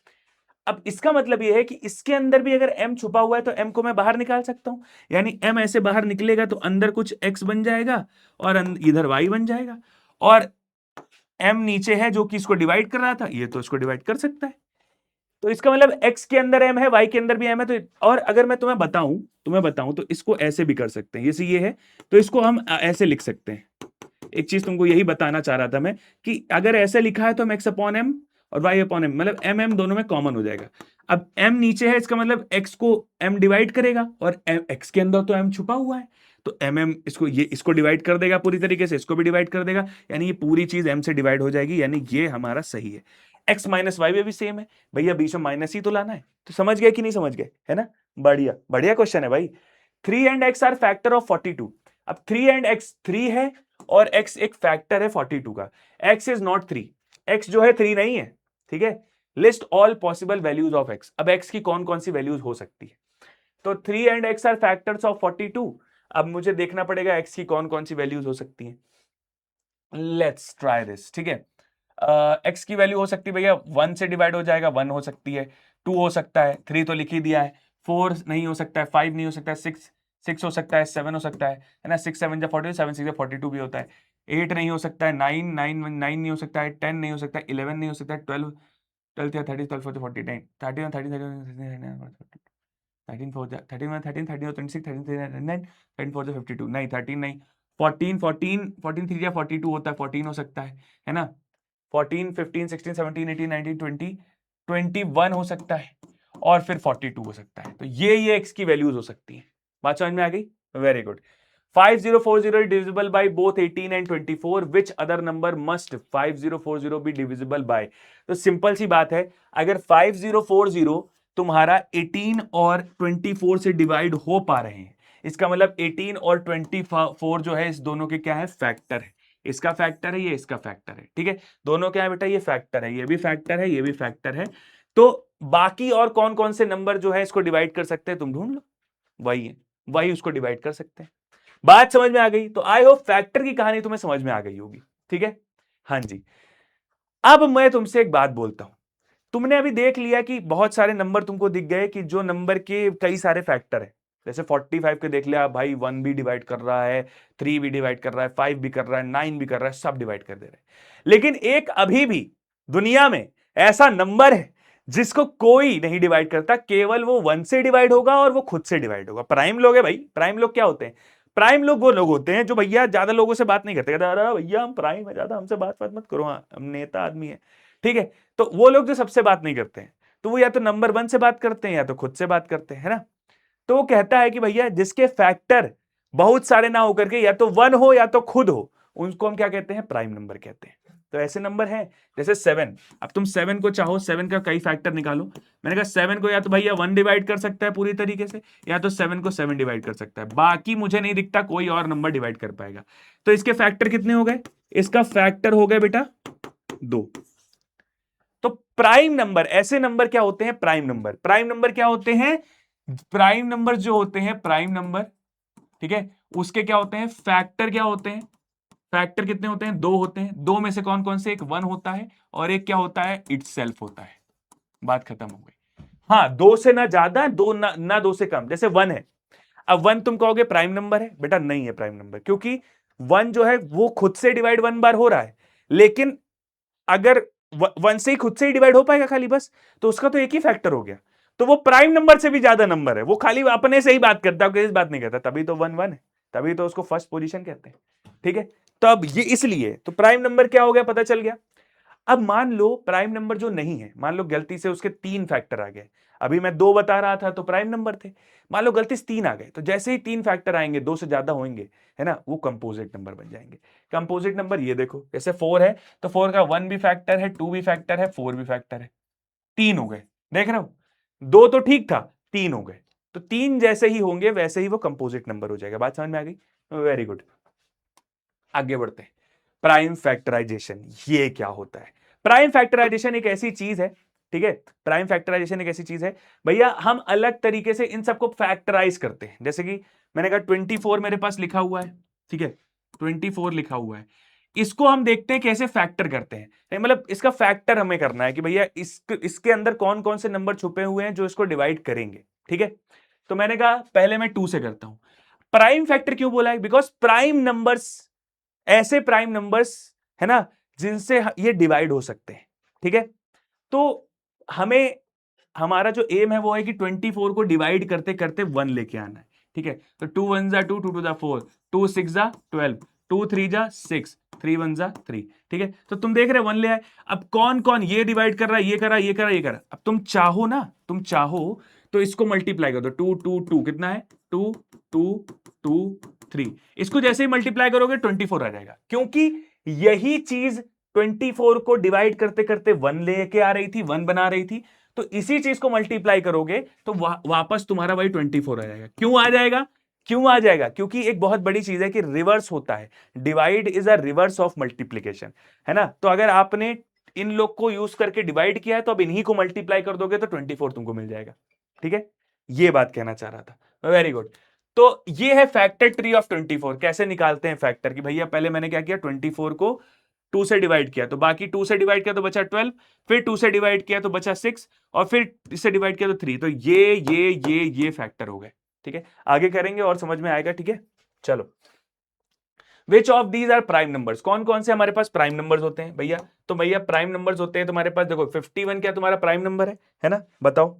अब इसका मतलब यह है कि इसके अंदर भी अगर m छुपा हुआ है तो m को मैं बाहर निकाल सकता हूं, यानी m ऐसे बाहर निकलेगा तो अंदर कुछ x बन जाएगा और इधर y बन जाएगा, और m नीचे है जो कि इसको डिवाइड कर रहा था, ये तो इसको डिवाइड कर सकता है। तो इसका मतलब x के अंदर m है, y के अंदर भी m है। तो और अगर मैं तुम्हें बताऊं तो इसको ऐसे भी कर सकते हैं, जैसे ये है तो इसको हम ऐसे लिख सकते हैं। एक चीज तुमको यही बताना चाह रहा था मैं, कि अगर ऐसे लिखा है तो हम x अपॉन m और y अपॉन m, मतलब m m दोनों में कॉमन हो जाएगा। अब m नीचे है, इसका मतलब x को m डिवाइड करेगा, और x के अंदर तो m छुपा हुआ है, तो mm इसको डिवाइड कर देगा पूरी तरीके से, इसको भी डिवाइड कर देगा, यानी ये पूरी चीज m से डिवाइड हो जाएगी, यानी ये हमारा सही है। x माइनस वाई भी सेम है भैया, बीच में माइनस ही तो लाना है। तो समझ गए कि नहीं समझ गए, है ना, बढ़िया बढ़िया क्वेश्चन है भाई। 3 and x are factor of 42। अब 3 एंड x 3 है और x एक फैक्टर है 42 का। x इज नॉट 3, x जो है 3 नहीं है, ठीक है, list all possible values of x। अब x की कौन कौन सी वैल्यूज हो सकती है, तो 3 and x are factors of 42। अब मुझे देखना पड़ेगा x की कौन कौन सी वैल्यूज हो सकती हैं। लेट्स ट्राई दिस, ठीक है। x की वैल्यू हो सकती है भैया 1 से डिवाइड हो जाएगा, 1 हो सकती है, 2 हो सकता है, 3 तो लिख ही दिया है, 4 नहीं हो सकता है, 5 नहीं हो सकता है, 6 हो सकता है, 7 हो सकता है ना, 6 7 जा 42, 7 6 जा 42 भी होता है, 8 नहीं हो सकता है, 9 नहीं हो सकता है, 10 नहीं हो सकता है, 11 नहीं हो सकता है, 12 12 या 30 12 4 49 30 30 13 4 13 13 13 26 13 39 13 4 52 नहीं 13 नहीं, 14 14 14 3 या 42 होता है, 14 हो सकता है ना, 14 15 16 17 18 19 20 21 हो सकता है, और फिर 42 हो सकता है। तो ये x की वैल्यूज हो सकती हैं। बात समझ में आ गई? Very good. 5040 is divisible by both 18 and 24. Which other number must 5040 be divisible by? तो सिंपल सी बात है, अगर 5040 तुम्हारा 18 और 24 से डिवाइड हो पा रहे हैं, इसका मतलब 18 और 24 जो है इस दोनों के क्या है, फैक्टर है। इसका फैक्टर है, ये इसका फैक्टर है, ठीक है। दोनों क्या है बेटा, ये फैक्टर है, ये भी फैक्टर है, ये भी फैक्टर है। तो बाकी और कौन कौन से नंबर जो है इसको डिवाइड कर सकते हैं, तुम ढूंढ लो। वही है, वही उसको डिवाइड कर सकते हैं। बात समझ में आ गई? तो आई होप फैक्टर की कहानी तुम्हें समझ में आ गई होगी, ठीक है। हाँ जी। अब मैं तुमसे एक बात बोलता हूं, तुमने अभी देख लिया कि बहुत सारे नंबर तुमको दिख गए कि जो नंबर के कई सारे फैक्टर है, जैसे 45 के देख लिया भाई, 1 भी डिवाइड कर रहा है, 3 भी डिवाइड कर रहा है, 5 भी कर रहा है, 9 भी कर रहा है, सब डिवाइड कर दे रहे हैं। लेकिन एक अभी भी दुनिया में ऐसा नंबर है जिसको कोई नहीं डिवाइड करता, केवल वो 1 से डिवाइड होगा और वो खुद से डिवाइड होगा। प्राइम लोग है भाई। प्राइम लोग क्या होते हैं? प्राइम लोग वो लोग होते हैं जो भैया ज्यादा लोगों से बात नहीं करते, कहते अरे भैया हम प्राइम है, ज्यादा हमसे बात मत करो, हाँ हम नेता आदमी है, ठीक है। तो वो लोग जो सबसे बात नहीं करते हैं, तो वो या तो नंबर 1 से बात करते हैं या तो खुद से बात करते हैं, है ना। तो वो कहता है कि भैया जिसके फैक्टर बहुत सारे ना होकर के या तो 1 हो या तो खुद हो, उनको हम क्या कहते हैं, प्राइम नंबर कहते हैं। तो ऐसे नंबर हैं जैसे 7। अब तुम 7 को चाहो, 7 का कई फैक्टर निकालो। मैंने कहा 7 को या तो भैया 1 डिवाइड कर सकता है पूरी तरीके से, या तो 7 को 7 डिवाइड कर सकता है, बाकी मुझे नहीं दिखता कोई और नंबर डिवाइड कर पाएगा। तो इसके फैक्टर कितने हो गए? इसका फैक्टर हो गए बेटा 2। तो प्राइम नंबर, ऐसे नंबर क्या होते हैं, प्राइम नंबर। प्राइम नंबर क्या होते हैं? प्राइम नंबर जो होते हैं, प्राइम नंबर, ठीक है, उसके क्या होते हैं, फैक्टर क्या होते हैं। फैक्टर कितने होते हैं? 2 होते हैं। 2 में से कौन कौन से? एक 1 होता है और एक क्या होता है, इटसेल्फ होता है। बात खत्म हो गई। हाँ, 2 से ना ज्यादा, 2 ना 2 से कम। जैसे 1 है, अब 1 तुम कहोगे प्राइम नंबर है, बेटा नहीं है प्राइम नंबर, क्योंकि 1 जो है वो खुद से डिवाइड 1 बार हो रहा है, लेकिन अगर 1 से ही खुद से ही डिवाइड हो पाएगा खाली बस, तो उसका तो एक ही फैक्टर हो गया। तो वो प्राइम नंबर से भी ज्यादा नंबर है, वो खाली अपने से ही बात करता है, किसी बात नहीं करता, तभी तो 1 1 है, तभी तो उसको फर्स्ट पोजीशन कहते हैं, ठीक है। तो अब ये इसलिए तो प्राइम नंबर क्या हो गया, पता चल गया। अब मान लो प्राइम नंबर जो नहीं है, मान लो गलती से उसके 3 फैक्टर आ गए। अभी मैं 2 बता रहा था तो प्राइम नंबर थे, मान लो गलती से 3 आ गए, तो जैसे ही 3 फैक्टर आएंगे, 2 से ज्यादा होंगे, है ना, वो कंपोजिट नंबर बन जाएंगे। कंपोजिट नंबर ये देखो, जैसे 4 है तो 4 का 1 भी फैक्टर है, 2 भी फैक्टर है, 4 भी फैक्टर है, 3 हो गए। देख रहे हो, 2 तो ठीक था, 3 हो गए। तो 3 जैसे ही होंगे वैसे ही वो कंपोजिट नंबर हो जाएगा। बात समझ में आ गई? Very good. आगे बढ़ते हैं। प्राइम फैक्टराइजेशन, ये क्या होता है? प्राइम फैक्टराइजेशन एक ऐसी चीज है, ठीक है, प्राइम फैक्टराइजेशन एक ऐसी चीज है भैया, हम अलग तरीके से इन सबको फैक्टराइज करते हैं। जैसे कि मैंने कहा 24 मेरे पास लिखा हुआ है, ठीक है, 24 लिखा हुआ है, इसको हम देखते हैं कैसे फैक्टर करते हैं, मतलब इसका फैक्टर हमें करना है कि भैया इसके अंदर कौन कौन से नंबर छुपे हुए हैं जो इसको डिवाइड करेंगे, ठीक है। तो मैंने कहा पहले मैं 2 से करता हूं। प्राइम फैक्टर क्यों बोला है? बिकॉज प्राइम नंबर्स, ऐसे प्राइम नंबर्स, है ना, जिनसे ये डिवाइड हो सकते हैं, ठीक है। तो हमें, हमारा जो एम है वो है कि 24 को डिवाइड करते करते 1 लेके आना है, ठीक है। तो 2 1 जा 2, 2 2 जा 4, 2 6 जा 12, 2 3 जा 6, 3 1 जा 3, ठीक है। तो तुम देख रहे 1 ले आए। अब कौन कौन ये डिवाइड कर रहा है, ये कर रहा है, ये कर रहा है, ये कर रहा है। अब तुम चाहो ना, तुम चाहो तो इसको मल्टीप्लाई कर दो, 2 2 2 कितना है, 2 2 2 3। इसको जैसे ही मल्टीप्लाई करोगे 24 आ जाएगा, क्योंकि यही चीज 24 को डिवाइड करते करते 1 लेके आ रही थी, 1 बना रही थी। तो इसी चीज को मल्टीप्लाई करोगे तो वापस तुम्हारा वही 24 आ जाएगा। क्यों आ जाएगा? क्यों आ जाएगा? क्योंकि एक बहुत बड़ी चीज है कि रिवर्स होता है, divide is a reverse of multiplication, है ना। तो अगर आपने इन लोग को यूज करके डिवाइड किया है, तो अब इन्हीं को मल्टीप्लाई कर दोगे तो 24 तुमको मिल जाएगा। ठीक है, ये बात कहना चाह रहा था। Very good. तो ये है फैक्टर ट्री ऑफ 24। कैसे निकालते हैं फैक्टर की भैया, पहले मैंने क्या किया, 24 को 2 से डिवाइड किया, तो बाकी 2 से डिवाइड किया तो बचा 12, फिर 2 से डिवाइड किया तो बचा 6, और फिर इससे डिवाइड किया तो 3। तो ये फैक्टर हो गए। ठीक है, आगे करेंगे और समझ में आएगा। ठीक है, चलो। Which of these are prime numbers, कौन कौन से हमारे पास प्राइम नंबर्स होते हैं भैया? तो भैया प्राइम नंबर्स होते हैं तुम्हारे पास, देखो 51 क्या तुम्हारा प्राइम नंबर है ना? बताओ।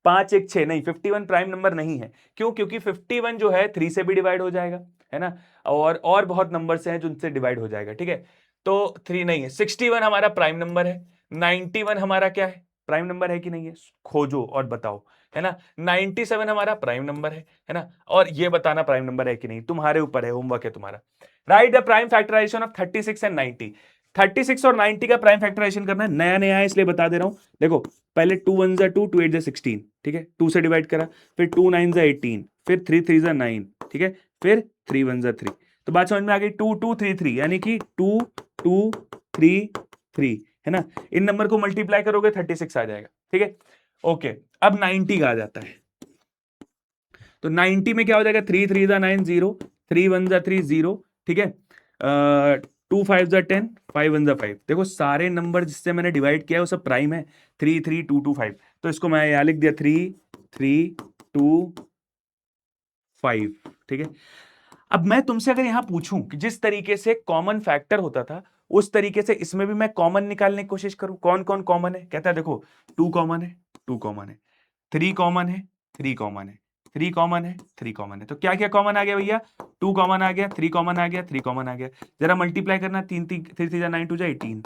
5 1 6 नहीं, 51 प्राइम नंबर नहीं है। क्यों? क्योंकि 51 जो है 3 से भी डिवाइड हो जाएगा, है ना? और बहुत नंबर से हैं जो उनसे डिवाइड हो जाएगा। ठीक है, तो 3 नहीं है। 61 हमारा प्राइम नंबर है। 91 हमारा क्या है, प्राइम नंबर है कि नहीं है? खोजो और बताओ, है ना? 97 हमारा प्राइम नंबर है ना? और ये बताना प्राइम नंबर है कि नहीं, तुम्हारे ऊपर है, होमवर्क है तुम्हारा। Write the prime factorization of 36 and 90। 36 और 90 का प्राइम फैक्टराइजेशन करना है, नया नया है इसलिए बता दे रहा हूं। देखो, पहले 2 1 जा 2, 2 8 जा 16, ठीक है, 2 से डिवाइड करा, फिर 2 9 जा 18, फिर 3 3 जा 9, ठीक है, फिर 3 1 जा 3। तो बात समझ में आ गई, 2 2 3 3, यानी कि 2 2 3 3, है ना? इन नंबर को मल्टीप्लाई करोगे 36 आ जाएगा। ठीक है, ओके। अब 90 का आ जाता है, तो 90 में क्या हो जाएगा, 3 3 जा 9 0, 3 1 जा 3 0, ठीक है, 2 5 जा 10, 5 1 जा 5। देखो सारे नंबर जिससे मैंने डिवाइड किया है वो सब प्राइम है, 3 3 2 2 5। तो इसको मैं यहां लिख दिया 3 3 2 5। ठीक है, अब मैं तुमसे अगर यहां पूछूं कि जिस तरीके से कॉमन फैक्टर होता था उस तरीके से इसमें भी मैं कॉमन निकालने की कोशिश करूं, कौन कौन कॉमन है? कहता है देखो 2 कॉमन है, 2 कॉमन है, 3 कॉमन है, 3 कॉमन है, 3 कॉमन है, 3 कॉमन है। तो क्या क्या कॉमन आ गया भैया? 2 कॉमन आ गया, 3 कॉमन आ गया, 3 कॉमन आ गया। जरा मल्टीप्लाई करना, 3 3 3 3 9 2 18।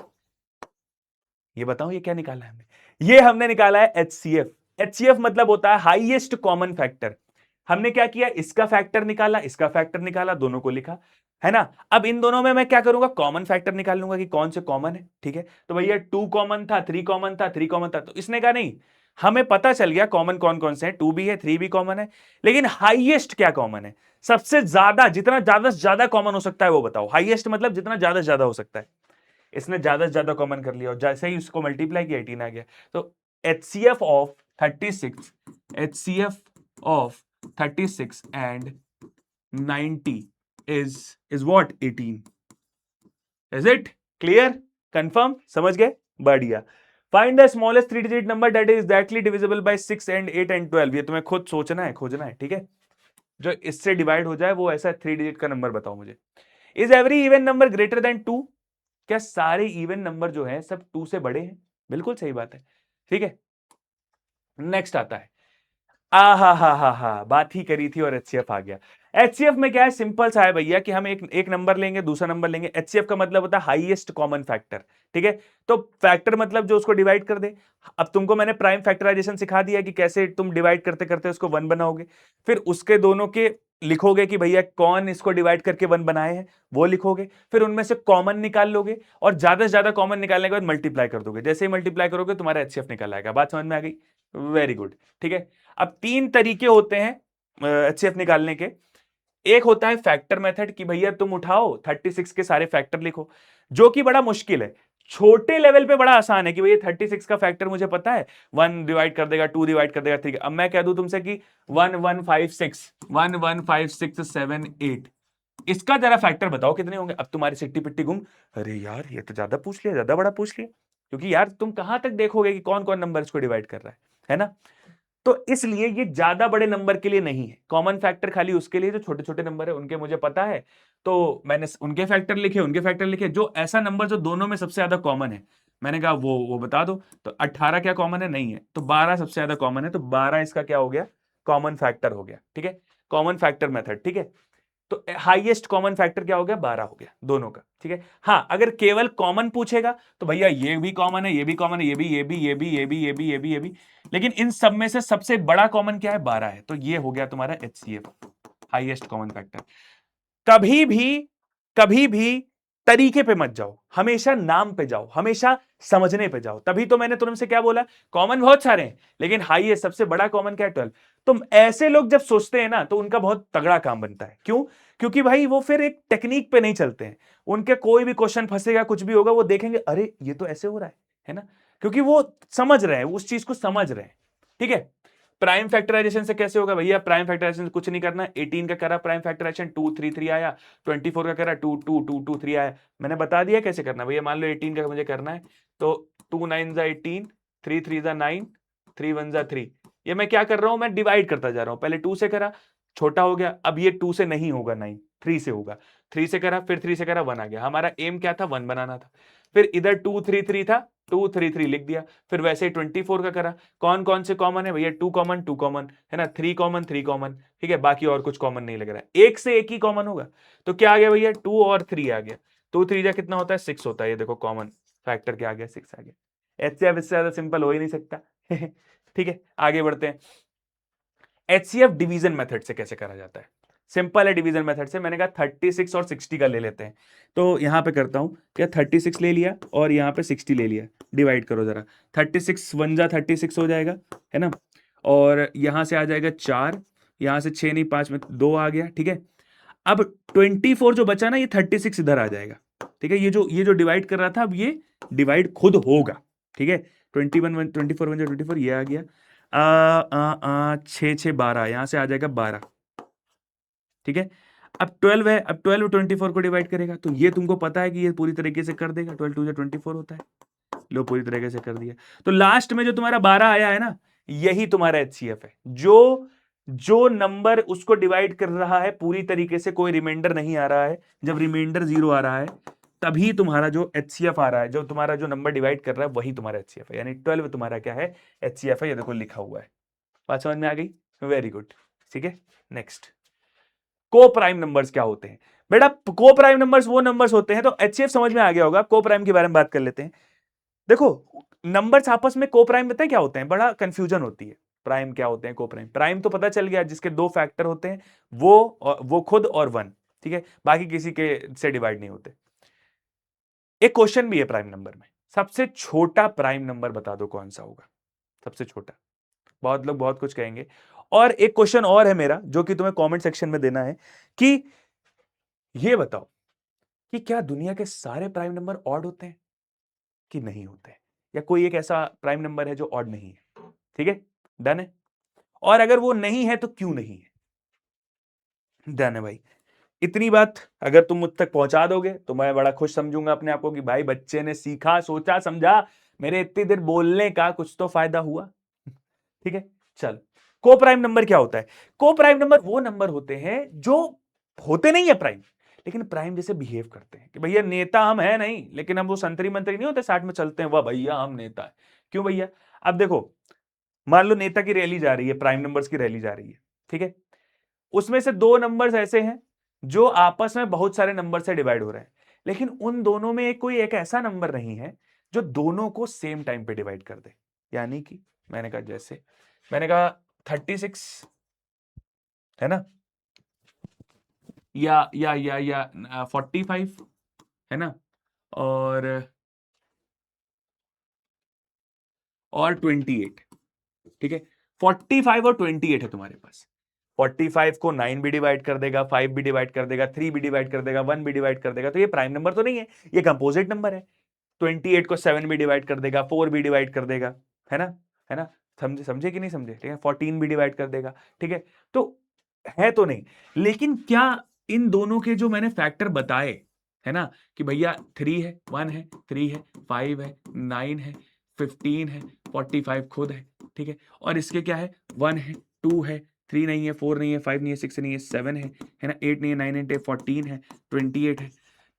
ये बताओ ये क्या निकाला है हमने? ये हमने निकाला है एचसीएफ। एचसीएफ मतलब होता है हाईएस्ट कॉमन फैक्टर। हमने क्या किया, इसका फैक्टर निकाला, इसका फैक्टर निकाला, दोनों को लिखा, है ना? अब इन दोनों में मैं क्या करूंगा, कॉमन फैक्टर निकाल लूंगा कि कौन से कॉमन है। ठीक है, तो भैया 2 कॉमन था, 3 कॉमन था, 3 कॉमन था, तो इसने कहा नहीं, हमें पता चल गया कॉमन कौन कौन से हैं, 2 भी है, 3 भी कॉमन है, लेकिन हाईएस्ट क्या कॉमन है? सबसे ज्यादा, जितना ज्यादा से ज्यादा कॉमन हो सकता है वो बताओ। हाईएस्ट मतलब जितना ज्यादा से ज्यादा हो सकता है। इसने ज्यादा से ज्यादा कॉमन कर लिया और जैसे ही उसको मल्टीप्लाई किया 18 आ गया। तो HCF of 36, HCF of 36 and 90 is what? 18। Is it clear? Confirm? समझ गए? बढ़िया। Find the smallest 3 digit number that is exactly divisible by 6 and 8 and 12। ये तुम्हें खुद सोचना है, खोजना है। ठीक है, जो इससे डिवाइड हो जाए वो ऐसा 3 डिजिट का नंबर बताओ मुझे। Is every even number greater than 2? क्या सारे इवन नंबर जो है सब 2 से बड़े हैं? बिल्कुल सही बात है। ठीक है, नेक्स्ट आता है, हा, बात ही करी थी और एचसीएफ आ गया। एचसीएफ में क्या है, सिंपल सा है भैया कि हम एक नंबर लेंगे, दूसरा नंबर लेंगे। एचसीएफ का मतलब होता है हाईएस्ट कॉमन फैक्टर। ठीक है, तो फैक्टर मतलब जो उसको डिवाइड कर दे। अब तुमको मैंने प्राइम फैक्टराइजेशन सिखा दिया कि कैसे तुम डिवाइड करते करते उसको 1 बनाओगे, फिर उसके दोनों के लिखोगे कि भैया कौन इसको डिवाइड करके 1 बनाए हैं, वो लिखोगे, फिर उनमें से कॉमन निकाल लोगे और ज्यादा से ज्यादा कॉमन निकालने के बाद मल्टीप्लाई कर दोगे। जैसे ही मल्टीप्लाई करोगे तुम्हारा एचसीएफ निकल आएगा। बात समझ में आ गई? Very good. ठीक है, अब 3 तरीके होते हैं एचसीएफ निकालने के। एक होता है फैक्टर मेथड कि भैया तुम उठाओ 36 के सारे फैक्टर लिखो, जो कि बड़ा मुश्किल है। छोटे लेवल पे बड़ा आसान है कि भैया 36 का फैक्टर मुझे पता है, 1 डिवाइड कर देगा, 2 डिवाइड कर देगा, ठीक है। अब मैं कह दूं तुमसे कि 1 1 5 6 1 1 5 6 7 8, इसका जरा फैक्टर बताओ कितने होंगे। अब तुम्हारी सिट्टी पिट्टी गुम, अरे यार ये तो ज्यादा पूछ लिया, ज्यादा बड़ा पूछ लिया, क्योंकि यार तुम कहां तक देखोगे कि कौन कौन नंबर इसको डिवाइड कर रहा है ना? तो इसलिए ये ज्यादा बड़े नंबर के लिए नहीं है, कॉमन फैक्टर खाली उसके लिए जो छोटे छोटे नंबर है उनके मुझे पता है, तो मैंने उनके फैक्टर लिखे, उनके फैक्टर लिखे। जो ऐसा नंबर जो दोनों में सबसे ज्यादा कॉमन है, मैंने कहा वो बता दो। तो 18 क्या कॉमन है? नहीं है। तो 12 सबसे ज्यादा कॉमन है, तो 12 इसका क्या हो गया, कॉमन फैक्टर हो गया। ठीक है, कॉमन फैक्टर मेथड। ठीक है, तो हाईएस्ट कॉमन फैक्टर क्या हो गया, 12 हो गया दोनों का। ठीक है, हाँ अगर केवल कॉमन पूछेगा तो भैया ये भी कॉमन है, ये भी कॉमन है, ये भी, ये भी, ये भी, ये भी, ये भी, ये भी, ये भी, लेकिन इन सब में से सबसे बड़ा कॉमन क्या है, 12 है। तो ये हो गया तुम्हारा एचसीएफ, हाईएस्ट कॉमन फैक्टर। कभी भी तरीके पे मत जाओ, हमेशा नाम पे जाओ, हमेशा समझने पे जाओ। तभी तो मैंने तुमसे क्या बोला, कॉमन बहुत सारे हैं लेकिन हाईएस्ट सबसे बड़ा कॉमन क्या है, 12। तुम ऐसे लोग जब सोचते हैं ना तो उनका बहुत तगड़ा काम बनता है। क्यों? क्योंकि भाई वो फिर एक टेक्निक पे नहीं चलते हैं। उनके कोई भी क्वेश्चन फंसेगा, कुछ भी होगा, वो देखेंगे अरे ये तो ऐसे हो रहा है, है ना, क्योंकि वो समझ रहे हैं, उस चीज को समझ रहे हैं। ठीक है, प्राइम फैक्टराइजेशन से कैसे होगा भैया? प्राइम फैक्टराइजेशन से कुछ नहीं करना, 18 का करा प्राइम फैक्टराइजेशन 233 आया, 24 का करा 22223 आया। मैंने बता दिया कैसे करना भैया। मान लो 18 का मुझे करना है, तो 2 9 जा 18, 3 3 जा 9, 3 1 जा 3। ये मैं क्या कर रहा हूं, मैं डिवाइड करता जा रहा हूं। पहले 2 से करा, छोटा हो गया। अब ये 2 से नहीं होगा 9, 3 से होगा। 3 से करा, फिर 3 से करा, 1 आ गया। हमारा एम क्या था? 1 बनाना था। फिर इधर 233 था, 233 लिख दिया। फिर वैसे ही 24 का करा। कौन कौन से कॉमन है भैया? 2 कॉमन, 2 कॉमन है ना, 3 कॉमन, 3 कॉमन। ठीक है, बाकी और कुछ कॉमन नहीं लग रहा है। एक से एक ही कॉमन होगा, तो क्या आ गया भैया? 2 और 3 आ गया। 2 3 जा कितना होता है? 6 होता है। ये देखो कॉमन फैक्टर क्या आ गया? 6 आ गया। एचसीएफ इससे ज्यादा सिंपल हो ही नहीं सकता। ठीक है, आगे बढ़ते हैं। एचसीएफ डिवीजन मेथड से कैसे करा जाता है? सिंपल है डिवीजन मेथड से। मैंने कहा 36 और 60 का ले लेते हैं, तो यहां पे करता हूं क्या, 36 ले लिया और यहां पे 60 ले लिया। डिवाइड करो जरा, 36 1 जा 36 हो जाएगा, है ना। और यहां से आ जाएगा 4, यहां से 6 नहीं 5 में 2 आ गया। ठीक है, अब 24 जो बचा ना, ये 36 इधर आ जाएगा। ठीक है, ये जो डिवाइड कर रहा था, अब ये डिवाइड खुद होगा। ठीक है, 21 24 1 24, ये आ गया। 6 6 12, यहां से आ जाएगा 12। ठीक है, अब 12 है, अब 12 24 को डिवाइड करेगा, तो ये तुमको पता है कि ये पूरी तरीके से कर देगा। 12 2 24 होता है। लो, पूरी तरीके से कर दिया। तो लास्ट में जो तुम्हारा 12 आया है ना, यही तुम्हारा एचसीएफ है। जो जो नंबर उसको डिवाइड कर रहा है पूरी तरीके से, कोई रिमाइंडर नहीं आ रहा है, जब रिमाइंडर 0 आ रहा है, तभी तुम्हारा जो एचसीएफ आ रहा है, जो तुम्हारा जो नंबर डिवाइड कर रहा है, वही तुम्हारा एचसीएफ है। यानी 12 तुम्हारा क्या है? एचसीएफ है। ये देखो लिखा हुआ है। बात समझ में आ गई? Very good. ठीक है, नेक्स्ट, को प्राइम नंबर्स क्या होते हैं बेटा? को प्राइम नंबर्स वो नंबर्स होते हैं, तो एचसीएफ समझ में आ गया होगा। को प्राइम के बारे में बात कर लेते हैं। देखो, नंबर्स आपस में को प्राइम पता है क्या होते हैं? बड़ा कंफ्यूजन होती है। प्राइम क्या होते हैं, को प्राइम? प्राइम तो पता चल गया, जिसके 2 फैक्टर होते हैं, वो खुद और 1। ठीक है, बाकी किसी के से डिवाइड नहीं होते। एक क्वेश्चन भी है प्राइम नंबर में, सबसे छोटा प्राइम नंबर बता दो कौन सा होगा? सबसे छोटा। बहुत लोग बहुत कुछ कहेंगे। और एक क्वेश्चन और है मेरा, जो कि तुम्हें कमेंट सेक्शन में देना है, कि ये बताओ कि क्या दुनिया के सारे प्राइम नंबर ऑड होते हैं कि नहीं होते हैं, या कोई एक ऐसा प्राइम नंबर है जो ऑड नहीं है? ठीक है, डन है। और अगर वो नहीं है तो क्यों नहीं है? डन है भाई। इतनी बात अगर तुम मुझ तक पहुंचा दोगे तो मैं बड़ा खुश समझूंगा अपने आप को, कि भाई बच्चे ने सीखा, सोचा, समझा, मेरे इतनी देर बोलने का कुछ तो फायदा हुआ। ठीक है, चल, को प्राइम नंबर क्या होता है? को प्राइम नंबर वो नंबर होते हैं जो होते नहीं है प्राइम, लेकिन प्राइम जैसे बिहेव करते हैं। कि भैया नेता हम है नहीं, लेकिन हम वो संतरी मंत्री नहीं होते, साथ में चलते हैं, वाह भैया हम नेता है। क्यों भैया? अब देखो, मान लो नेता की रैली जा रही है, प्राइम नंबर्स की रैली जा रही है। ठीक है, उसमें से 2 नंबर्स ऐसे हैं जो आपस में बहुत सारे नंबर से डिवाइड हो रहे हैं, लेकिन उन दोनों में कोई एक ऐसा नंबर नहीं है जो दोनों को सेम टाइम पे डिवाइड कर दे। यानी कि मैंने कहा 36, है ना, या 45, है ना, और 28। ठीक है, 45 और 28 है तुम्हारे पास। 45 को 9 भी डिवाइड कर देगा, 5 भी डिवाइड कर देगा, 3 भी डिवाइड कर देगा, 1 भी डिवाइड कर देगा, तो ये प्राइम नंबर तो नहीं है, ये कंपोजिट नंबर है। 28 को 7 भी डिवाइड कर देगा, 4 भी डिवाइड कर देगा, है ना, है ना। समझे समझे कि नहीं समझे? ठीक है, 14 भी डिवाइड कर देगा। ठीक है, तो है तो नहीं, लेकिन क्या इन दोनों के जो मैंने फैक्टर बताए, है ना, कि भैया 3 है, 1 है, 3 है, 5 है, 9 है, 15 है, 45 खुद है। ठीक है, और इसके क्या है? 1 है, 2 है, 3 नहीं है, 4 नहीं है, 5 नहीं है, 6 नहीं है, 7 है ना, 8 नहीं है, 9 है, 14 है, 28 है।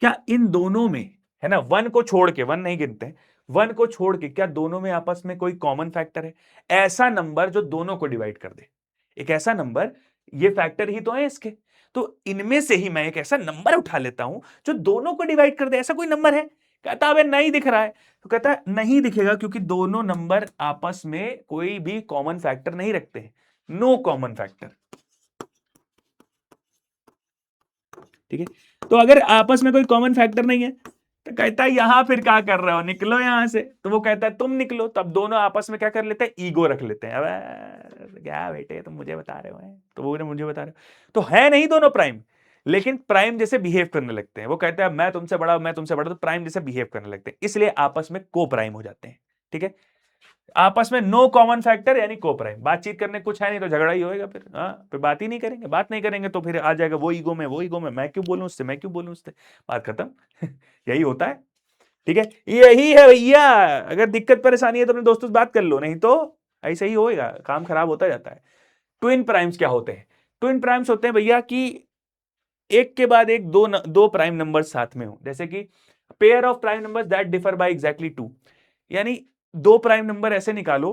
क्या इन दोनों में, है ना, 1 को छोड़ के, 1 नहीं गिनते, 1 को छोड़ के क्या दोनों में आपस में कोई कॉमन फैक्टर है? ऐसा नंबर जो दोनों को डिवाइड कर दे, एक ऐसा नंबर, ये फैक्टर ही तो है इसके। तो इनमें से ही मैं एक ऐसा नंबर उठा लेता हूं जो दोनों को डिवाइड कर दे। ऐसा कोई नंबर है? कहता है नहीं दिख रहा है। तो कहता है नहीं दिखेगा क्योंकि दोनों नंबर आपस में कोई भी कॉमन फैक्टर नहीं रखते हैं। No common factor. ठीक है, तो अगर आपस में कोई कॉमन फैक्टर नहीं है, तो कहता है यहां फिर क्या कर रहे हो, निकलो यहां से। तो वो कहता है तुम निकलो। तब दोनों आपस में क्या कर लेते हैं? ईगो रख लेते हैं। अब क्या बेटे तुम मुझे बता रहे हो, तो वो मुझे बता रहे हो, तो है नहीं दोनों प्राइम, लेकिन प्राइम जैसे बिहेव करने लगते हैं। वो कहते हैं मैं तुमसे बड़ा, मैं तुमसे बड़ा, तो प्राइम जैसे बिहेव करने लगते हैं, इसलिए आपस में को प्राइम हो जाते हैं। ठीक है, आपस में नो कॉमन फैक्टर यानी को प्राइम। बातचीत करने कुछ है नहीं तो झगड़ा ही होएगा, फिर फिर बात ही नहीं करेंगे, बात नहीं करेंगे तो फिर आ जाएगा वो ईगो में, वो ईगो में, मैं क्यों बोलूं उससे, मैं क्यों बोलूं उससे, बात खत्म। यही होता है। ठीक है, यही है भैया। अगर दिक्कत परेशानी है तो अपने दोस्तों से बात कर लो, नहीं तो ऐसे ही होएगा, काम खराब होता जाता है। ट्विन प्राइम्स क्या होते हैं? ट्विन प्राइम्स होते हैं भैया कि एक के बाद एक दो प्राइम नंबर साथ में हो, जैसे कि pair of prime numbers that differ by exactly 2, यानी दो प्राइम नंबर ऐसे निकालो,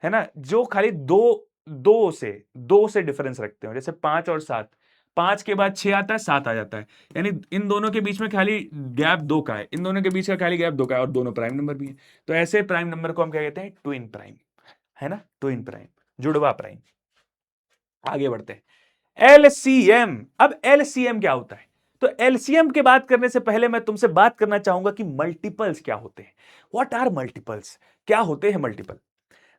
है ना, जो खाली दो से डिफरेंस रखते हो, जैसे 5 और 7, 5 के बाद 6 आता है, 7 आ जाता है, यानी इन दोनों के बीच में खाली गैप 2 का है, इन दोनों के बीच का खाली गैप 2 का है, और दोनों प्राइम नंबर भी है। तो ऐसे प्राइम नंबर को हम क्या कहते हैं? ट्विन प्राइम, है ना, ट्विन प्राइम, जुड़वा प्राइम। आगे बढ़ते हैं, एलसीएम। अब एलसीएम क्या होता है? तो एलसीएम की बात करने से पहले मैं तुमसे बात करना चाहूंगा कि मल्टीपल्स क्या होते हैं। What are multiples? क्या होते हैं मल्टीपल?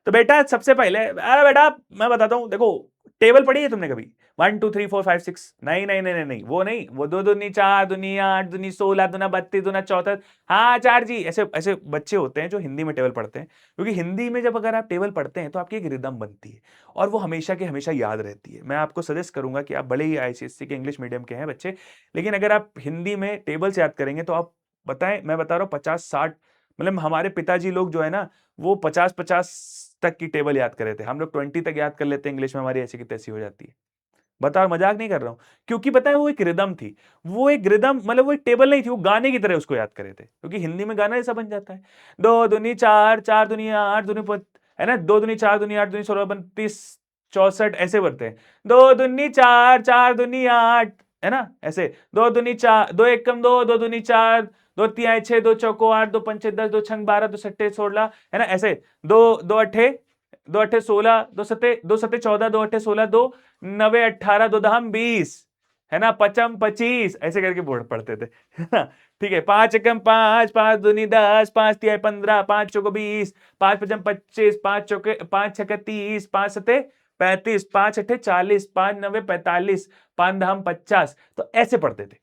तो बेटा सबसे पहले, अरे बेटा मैं बताता हूं, देखो टेबल पढ़ी है तुमने कभी? 1 2 3 4 5 6? नहीं नहीं नहीं नहीं नहीं, वो नहीं, वो दो दूनी 4, दूनी 8, दूनी 16, दूना 32, दूना 64, हाँ 4 जी, ऐसे ऐसे बच्चे होते हैं जो हिंदी में टेबल पढ़ते हैं, क्योंकि हिंदी में जब अगर आप टेबल पढ़ते हैं तो आपकी एक रिदम बनती है और वो हमेशा के हमेशा याद रहती है। मैं आपको सजेस्ट करूंगा कि आप भले ही आईसीएससी के इंग्लिश मीडियम के हैं बच्चे, लेकिन अगर आप हिंदी में टेबल से याद करेंगे तो आप बताएं, मैं बता रहा हूँ 50-60, मतलब हमारे पिताजी लोग जो है ना वो 50-50 तक की टेबल याद कर रहे थे, हम लोग 20 तक याद कर लेते हैं, इंग्लिश में हमारी ऐसी की तैसी हो जाती है। बताओ, मजाक नहीं कर रहा हूं, क्योंकि पता है वो एक रिदम थी, वो एक रिदम, मतलब वो एक टेबल नहीं थी, वो गाने की तरह उसको याद करे थे, क्योंकि हिंदी में गाना ऐसा बन जाता है, 2 दूनी 4, 4 दूनी 8 है ना, 2 दूनी 4 दूनी 8 दूनी 16 32 64 ऐसे बढ़ते हैं, 2 दूनी 4, 4 दूनी 8, है ना, ऐसे 2 दूनी 4, 2 एकम 2, 2 दूनी 4, 2 तिहाई 6, 2 चौको 8, 2 पंचे 10, 2 छंग 12, 2 सट्टे 16, है ना, ऐसे दो दो अट्ठे 2 अट्ठे 16, 2 सत्ते 14, 2 अट्ठे 16, 2 9 18, 2 दहम 20, है ना, पचम 25, ऐसे करके बोर्ड पढ़ते थे, है ना। ठीक है, 5 एकम 5, 5 दूनी 10, 5 तिहाई 15, 5 चौको 20, 5 पचम 25, 5 छक्के 30, 5 सत्ते 35, 5 अट्ठे 40, 5 9 45, 5 दहम 50, तो ऐसे पढ़ते थे।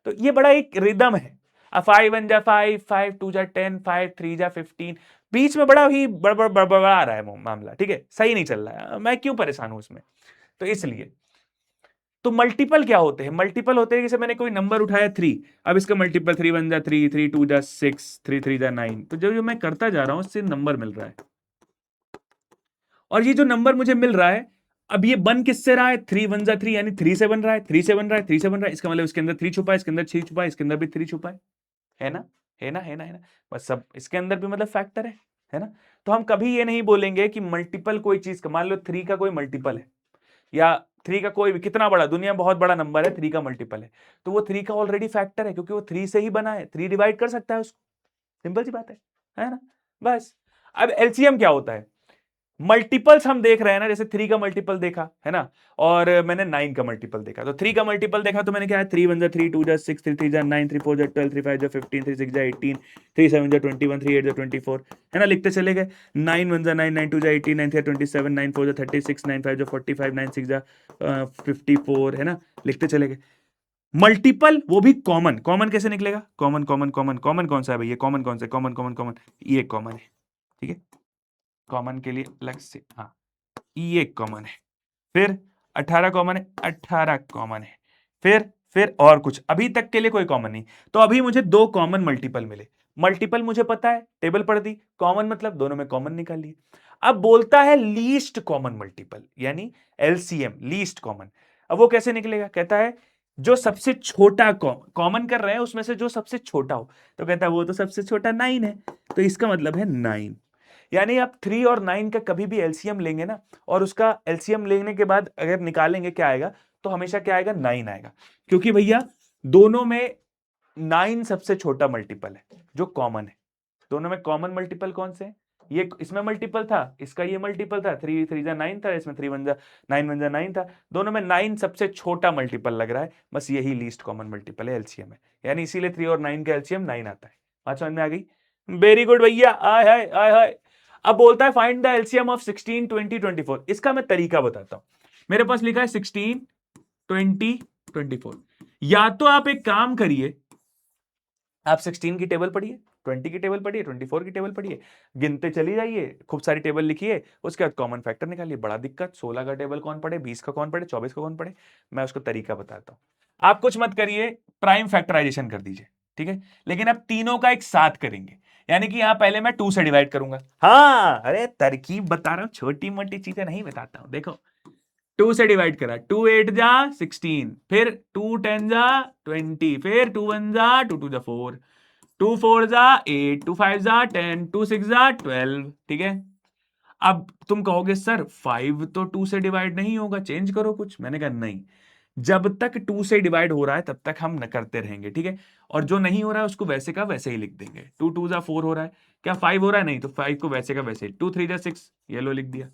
तो ये बड़ा एक रिदम है। 5 1 जा 5, 5 2 जा 10, 5 3 जा 15, बीच में बड़ा ही बड़बड़ा रहा है मामला, ठीक है, सही नहीं चल रहा है, मैं क्यों परेशान हूं उसमें, तो इसलिए। तो मल्टीपल क्या होते हैं? मल्टीपल होते हैं जैसे मैंने कोई नंबर उठाया 3, अब इसका मल्टीपल 3 1 जा 3, 3 2 जा 6, 3 3 जा 9, तो जो जो मैं करता जा रहा हूं उससे नंबर मिल रहा है, और ये जो नंबर मुझे मिल रहा है, अब ये बन किससे रहा है? 3 1 जा 3, यानी 3 से बन रहा है, 3 से बन रहा है, 3 से बन रहा है, इसका मतलब इसके अंदर 3 छुपा है, इसके अंदर 6 छुपा है, इसके अंदर भी 3 छुपा है ना, है ना, है ना, है ना, बस सब इसके अंदर भी मतलब फैक्टर है ना। तो हम कभी ये नहीं बोलेंगे कि मल्टीपल कोई चीज का, मान लो 3 का कोई मल्टीपल है, या 3 का कोई भी कितना बड़ा, दुनिया में बहुत बड़ा नंबर है, 3 का मल्टीपल है, तो वो 3 का ऑलरेडी फैक्टर है, क्योंकि वो 3 से ही बना है, 3 डिवाइड कर सकता है उसको, सिंपल सी बात है ना, बस। अब एलसीएम क्या होता है? मल्टीपल्स हम देख रहे हैं ना, जैसे 3 का मल्टीपल देखा है ना, और मैंने 9 का मल्टीपल देखा, तो 3 का मल्टीपल देखा तो मैंने क्या है, 3 1 जा 3, 2 जा 6, 3 3 जा 9, 3 4 जा 12, 3 5 जा 15, 3 6 जा 18, 3 7 जा 21, 3 8 जा 24, है ना, लिखते चले गए, 9 1 जा 9, 9 2 जा 18, 9 3 जा 27, 9 4 जा 36, 9 5 जा 45, 9 6 जा 54, है ना, लिखते चले गए। मल्टीपल वो भी कॉमन, कॉमन कैसे निकलेगा? कॉमन कॉमन कॉमन कॉमन कौन सा है भैया? कॉमन कौन सा? कॉमन कॉमन कॉमन, ये कॉमन है, ठीक है, कॉमन के लिए अलग से, हाँ ये कॉमन है, फिर 18 कॉमन है, 18 कॉमन है, फिर और कुछ अभी तक के लिए कोई कॉमन नहीं, तो अभी मुझे दो कॉमन मल्टीपल मिले। मल्टीपल मुझे पता है, टेबल पढ़ दी, कॉमन मतलब दोनों में कॉमन निकाल लिए। अब बोलता है लीस्ट कॉमन मल्टीपल, यानी एलसीएम, लीस्ट कॉमन। अब वो कैसे निकलेगा? कहता है जो सबसे छोटा कॉमन कर रहे हैं उसमें से जो सबसे छोटा हो, तो कहता है वो तो सबसे छोटा 9 है, तो इसका मतलब है 9, यानी आप 3 और 9 का कभी भी एलसीएम लेंगे ना, और उसका एलसीएम लेने के बाद अगर निकालेंगे क्या आएगा, तो हमेशा क्या आएगा? 9 आएगा, क्योंकि भैया दोनों में 9 सबसे छोटा मल्टीपल है जो कॉमन है। दोनों में कॉमन मल्टीपल कौन से हैं? ये इसमें मल्टीपल था, इसका ये मल्टीपल था, 3 3 जा 9 था, इसमें 3 1 जा 9 1 जा 9 था, दोनों में 9 सबसे छोटा मल्टीपल लग रहा है, बस यही लीस्ट कॉमन मल्टीपल है, एलसीएम है, यानी इसीलिए 3 और 9 का एलसीएम 9 आता है। बात समझ में आ गई? वेरी गुड भैया, आय हाय आय हाय। अब बोलता है फाइंड द एलसीएम ऑफ 16 20 24, इसका मैं तरीका बताता हूं। मेरे पास लिखा है 16 20 24, या तो आप एक काम करिए, आप 16 की टेबल पढ़िए, 20 की टेबल पढ़िए, 24 की टेबल पढ़िए, गिनते चली जाइए, खूब सारी टेबल लिखिए, उसके बाद कॉमन फैक्टर निकालिए। बड़ा दिक्कत, 16 का टेबल कौन पढ़े, 20 का कौन पढ़े, 24 का कौन पढ़े? मैं उसको तरीका बताता हूं। आप कुछ मत करिए, प्राइम फैक्टराइजेशन कर दीजिए, ठीक है? लेकिन अब तीनों का एक साथ करेंगे, यानी कि यहां पहले मैं 2 से डिवाइड करूंगा। हाँ, अरे तरकीब बता रहा हूं, छोटी मोटी चीजें नहीं बताता हूं। देखो, 2 से डिवाइड करा, 2 8 जा 16, फिर 2 10 जा 20, फिर 2 1 जा 2 2 जा 4, 2 4 जा 8, 2 5 जा 10, 2 6 जा 12, ठीक है? अब तुम कहोगे सर 5 तो 2 से डिवाइड नहीं होगा, चेंज करो कुछ। मैंने कहा नहीं, जब तक 2 से डिवाइड हो रहा है तब तक हम न करते रहेंगे, ठीक है? और जो नहीं हो रहा है उसको वैसे का वैसे ही लिख देंगे। 2 2 जा 4 हो रहा है, क्या 5 हो रहा है? नहीं, तो 5 को वैसे का वैसे ही। 2 3 जा 6, ये लो लिख दिया।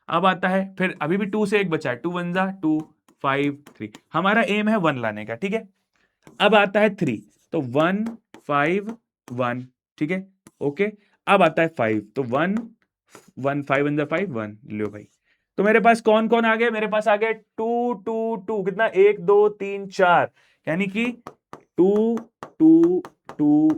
अब आता है, फिर अभी भी 2 से एक बचा है, 2 1 जा 2, 5 3। हमारा एम है 1 लाने का, ठीक है? अब आता है 3, तो 1 5 1, ठीक है? ओके। अब आता है 5, तो 1 1 5 1 5 1, लो भाई। तो मेरे पास कौन कौन आ गया? मेरे पास आ गया 2 2 2, कितना? 1 2 3 4, यानी कि 2 2 2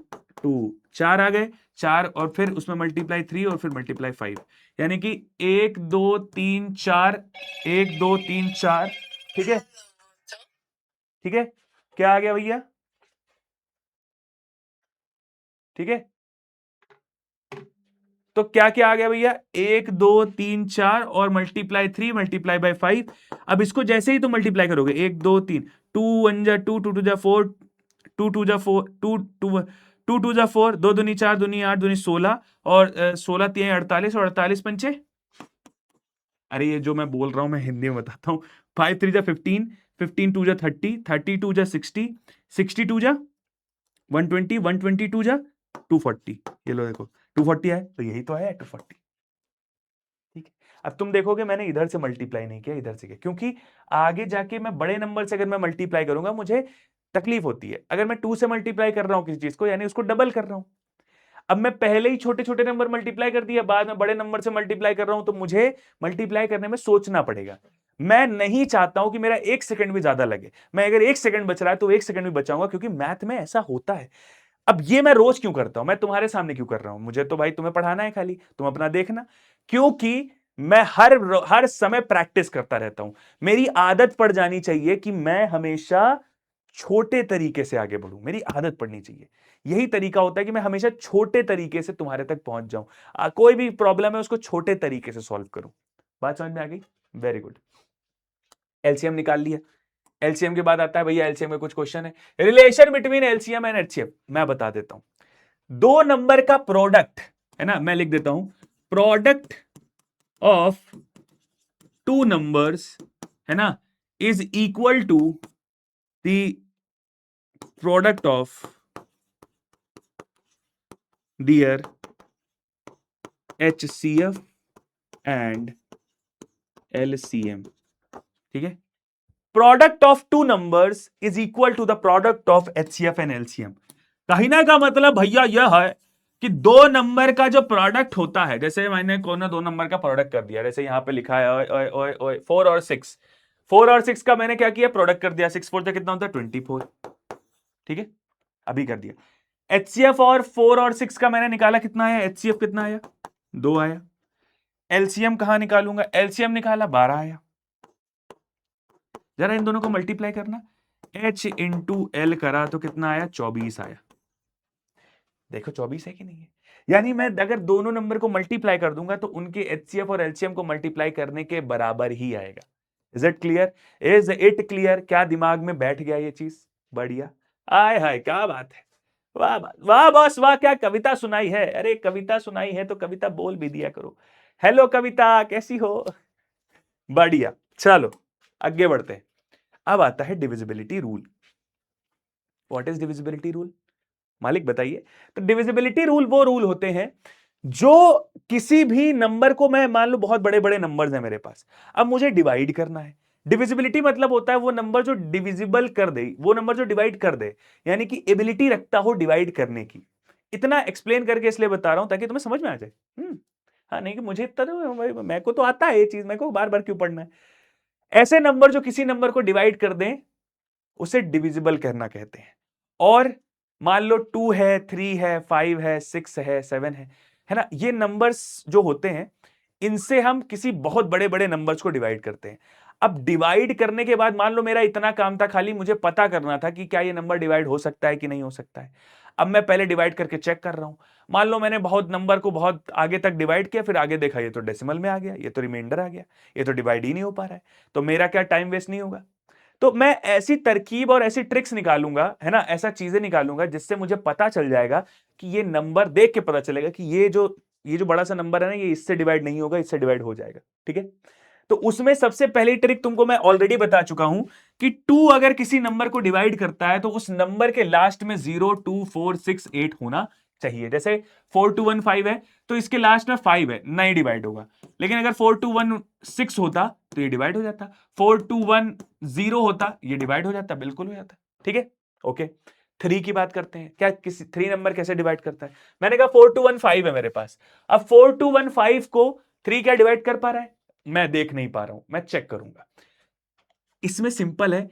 2, 4 आ गए। 4 और फिर उसमें मल्टीप्लाई 3 और फिर मल्टीप्लाई 5, यानी कि 1 2 3 4, 1 2 3 4, ठीक है? ठीक है, क्या आ गया भैया? ठीक है, तो क्या क्या आ गया भैया? 1 2 3 4 और मल्टीप्लाई 3 मल्टीप्लाई बाय 5। अब इसको जैसे ही तुम मल्टीप्लाई करोगे, 1 2 3, 2 1 जा 2, 2 2 जा 4, 2 2 जा 4, 2 2 2 2 जा 4, 2 दूनी 4, दूनी 8, दूनी 16, और 16 3 48, और 48 पंचे, अरे ये जो मैं बोल रहा हूं मैं हिंदी में बताता हूँ। 5 3 जा 15, 15 2 जा 30, 32 जा 60, 62 जा 120, 122 जा 240। ये लो देखो, 240 है, तो यही तो है 240। ठीक है, अब तुम देखोगे मैंने इधर से मल्टीप्लाई नहीं किया, इधर से किया, क्योंकि आगे जाके मैं बड़े नंबर से अगर मैं मल्टीप्लाई करूंगा मुझे तकलीफ होती है। अगर मैं 2 से मल्टीप्लाई कर रहा हूं किसी चीज को, यानी उसको डबल कर रहा हूं। अब मैं पहले ही छोटे छोटे नंबर मल्टीप्लाई कर दिया, बाद में बड़े नंबर से मल्टीप्लाई कर रहा हूं, तो मुझे मल्टीप्लाई करने में सोचना पड़ेगा। मैं नहीं चाहता हूं कि मेरा 1 सेकंड भी ज्यादा लगे। मैं अगर 1 सेकंड बच रहा है तो 1 सेकंड भी बचाऊंगा, क्योंकि मैथ में ऐसा होता है। अब ये मैं रोज क्यों करता हूं? मैं तुम्हारे सामने क्यों कर रहा हूं? मुझे तो भाई तुम्हें पढ़ाना है, खाली तुम अपना देखना। क्योंकि मैं हर समय प्रैक्टिस करता रहता हूं। मेरी आदत पड़ जानी चाहिए कि मैं हमेशा छोटे तरीके से आगे बढ़ूं, मेरी आदत पड़नी चाहिए। यही तरीका होता है कि मैं हमेशा छोटे तरीके से तुम्हारे तक पहुंच जाऊं। कोई भी प्रॉब्लम है उसको छोटे तरीके से सॉल्व करूं। बात समझ में आ गई? Very good. एलसीएम निकाल लिया। एलसीएम के बाद आता है भैया, एलसीएम में कुछ क्वेश्चन है, relation between LCM and HCF. मैं बता देता हूं। दो नंबर का प्रोडक्ट है ना, मैं लिख देता हूं, प्रोडक्ट ऑफ टू नंबर्स, है ना, is equal to the product of their HCF and LCM। ठीक है, product of two numbers is equal to the product of HCF and LCM। कहने का मतलब भैया यह है कि दो नंबर का जो प्रोडक्ट होता है, जैसे मैंने कौन ना दो नंबर का प्रोडक्ट कर दिया, जैसे यहां पे लिखा है ओए ओए ओए ओए 4 और 6, 4 और 6 का मैंने क्या किया, प्रोडक्ट कर दिया। 6 4 कितना होता है 24, ठीक है, अभी कर दिया। HCF और 4 और 6 का मैंने निकाला, कितना आया HCF, कितना आया 2 आया। LCM कहां निकालूंगा, LCM निकाला 12 आया। जरा इन दोनों को मल्टीप्लाई करना, H इंटू एल करा तो कितना आया 24 आया। देखो 24 है कि नहीं है? यानी मैं अगर दोनों नंबर को मल्टीप्लाई कर दूंगा तो उनके HCF और LCM को मल्टीप्लाई करने के बराबर ही आएगा। Is it clear? Is it clear? क्या दिमाग में बैठ गया ये चीज? बढ़िया, आय हाय क्या बात है, वाह वाह बॉस वाह, क्या कविता सुनाई है। अरे कविता सुनाई है तो कविता बोल भी दिया करो। हेलो कविता, कैसी हो? बढ़िया, चलो आगे बढ़ते हैं। अब आता है divisibility rule. What is divisibility rule, मालिक बताइए? तो डिविजिबिलिटी रूल वो रूल होते हैं जो किसी भी नंबर को, मैं मान लो बहुत बड़े बड़े नंबर्स हैं मेरे पास, अब मुझे डिवाइड करना है। डिविजिबिलिटी मतलब होता है वो नंबर जो डिविजिबल कर दे, वो नंबर जो डिवाइड कर दे, यानी कि एबिलिटी रखता हो डिवाइड करने की। इतना एक्सप्लेन करके इसलिए बता रहा हूं ताकि तुम्हें समझ में आ जाए। हाँ, नहीं कि मुझे इतना मेरे को तो आता है ये चीज, मेरे को बार बार क्यों पढ़ना है। ऐसे नंबर जो किसी नंबर को डिवाइड कर दें उसे डिविजिबल करना कहते हैं। और मान लो 2 है, 3 है, 5 है, 6 है, 7 है ना, ये नंबर्स जो होते हैं इनसे हम किसी बहुत बड़े बड़े नंबर्स को डिवाइड करते हैं। अब डिवाइड करने के बाद मान लो मेरा इतना काम था, खाली मुझे पता करना था कि क्या ये नंबर डिवाइड हो सकता है कि नहीं हो सकता है। अब मैं पहले डिवाइड करके चेक कर रहा हूं। मान लो मैंने बहुत नंबर को बहुत आगे तक डिवाइड किया, फिर आगे देखा ये तो डेसिमल में आ गया, ये तो रिमाइंडर आ गया, ये तो डिवाइड ही नहीं हो पा रहा है, तो मेरा क्या टाइम वेस्ट नहीं होगा। तो मैं ऐसी तरकीब और ऐसी ट्रिक्स निकालूंगा, है ना, ऐसा चीजें निकालूंगा जिससे मुझे पता चल जाएगा कि ये नंबर देख के पता चलेगा कि ये जो बड़ा सा नंबर है ना, ये इससे डिवाइड नहीं होगा, इससे डिवाइड हो जाएगा। ठीक है, तो उसमें सबसे पहली ट्रिक तुमको मैं ऑलरेडी बता चुका हूं कि 2 अगर किसी नंबर को डिवाइड करता है तो उस नंबर के लास्ट में 0, 2, 4, 6, 8 होना चाहिए। जैसे 4215 है तो इसके लास्ट में 5 है, नहीं डिवाइड होगा। लेकिन अगर 4216 होता तो ये डिवाइड हो जाता, 4210 होता ये डिवाइड हो जाता, बिल्कुल हो जाता। ठीक है, ओके। 3 की बात करते हैं, क्या किसी 3 नंबर कैसे डिवाइड करता है। मैंने कहा 4215 है मेरे पास, अब 4215 को 3 क्या डिवाइड कर पा रहा है, मैं देख नहीं पा रहा हूं, मैं चेक करूंगा। इसमें सिंपल है,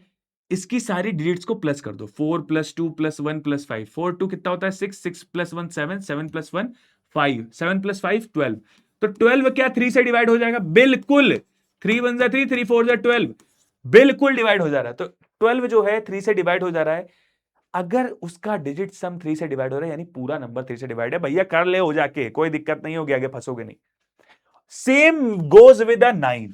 इसकी सारी डिजिट्स को प्लस कर दो, 4 + 2 + 1 + 5, 4 2 कितना होता है 6, 6 + 1 7, 7 + 1 5, 7 + 5 12, तो 12 क्या 3 से डिवाइड हो जाएगा, बिल्कुल। 3 1 जा 3, 3 4 जा 12, बिल्कुल डिवाइड हो जा रहा है। तो 12 जो है 3 से डिवाइड हो जा रहा है। अगर उसका डिजिट सम 3 से डिवाइड हो रहा है यानी पूरा नंबर 3 से डिवाइड है, भैया कर ले हो जाके, कोई दिक्कत नहीं होगी, आगे फंसोगे नहीं। सेम गोज विद 9,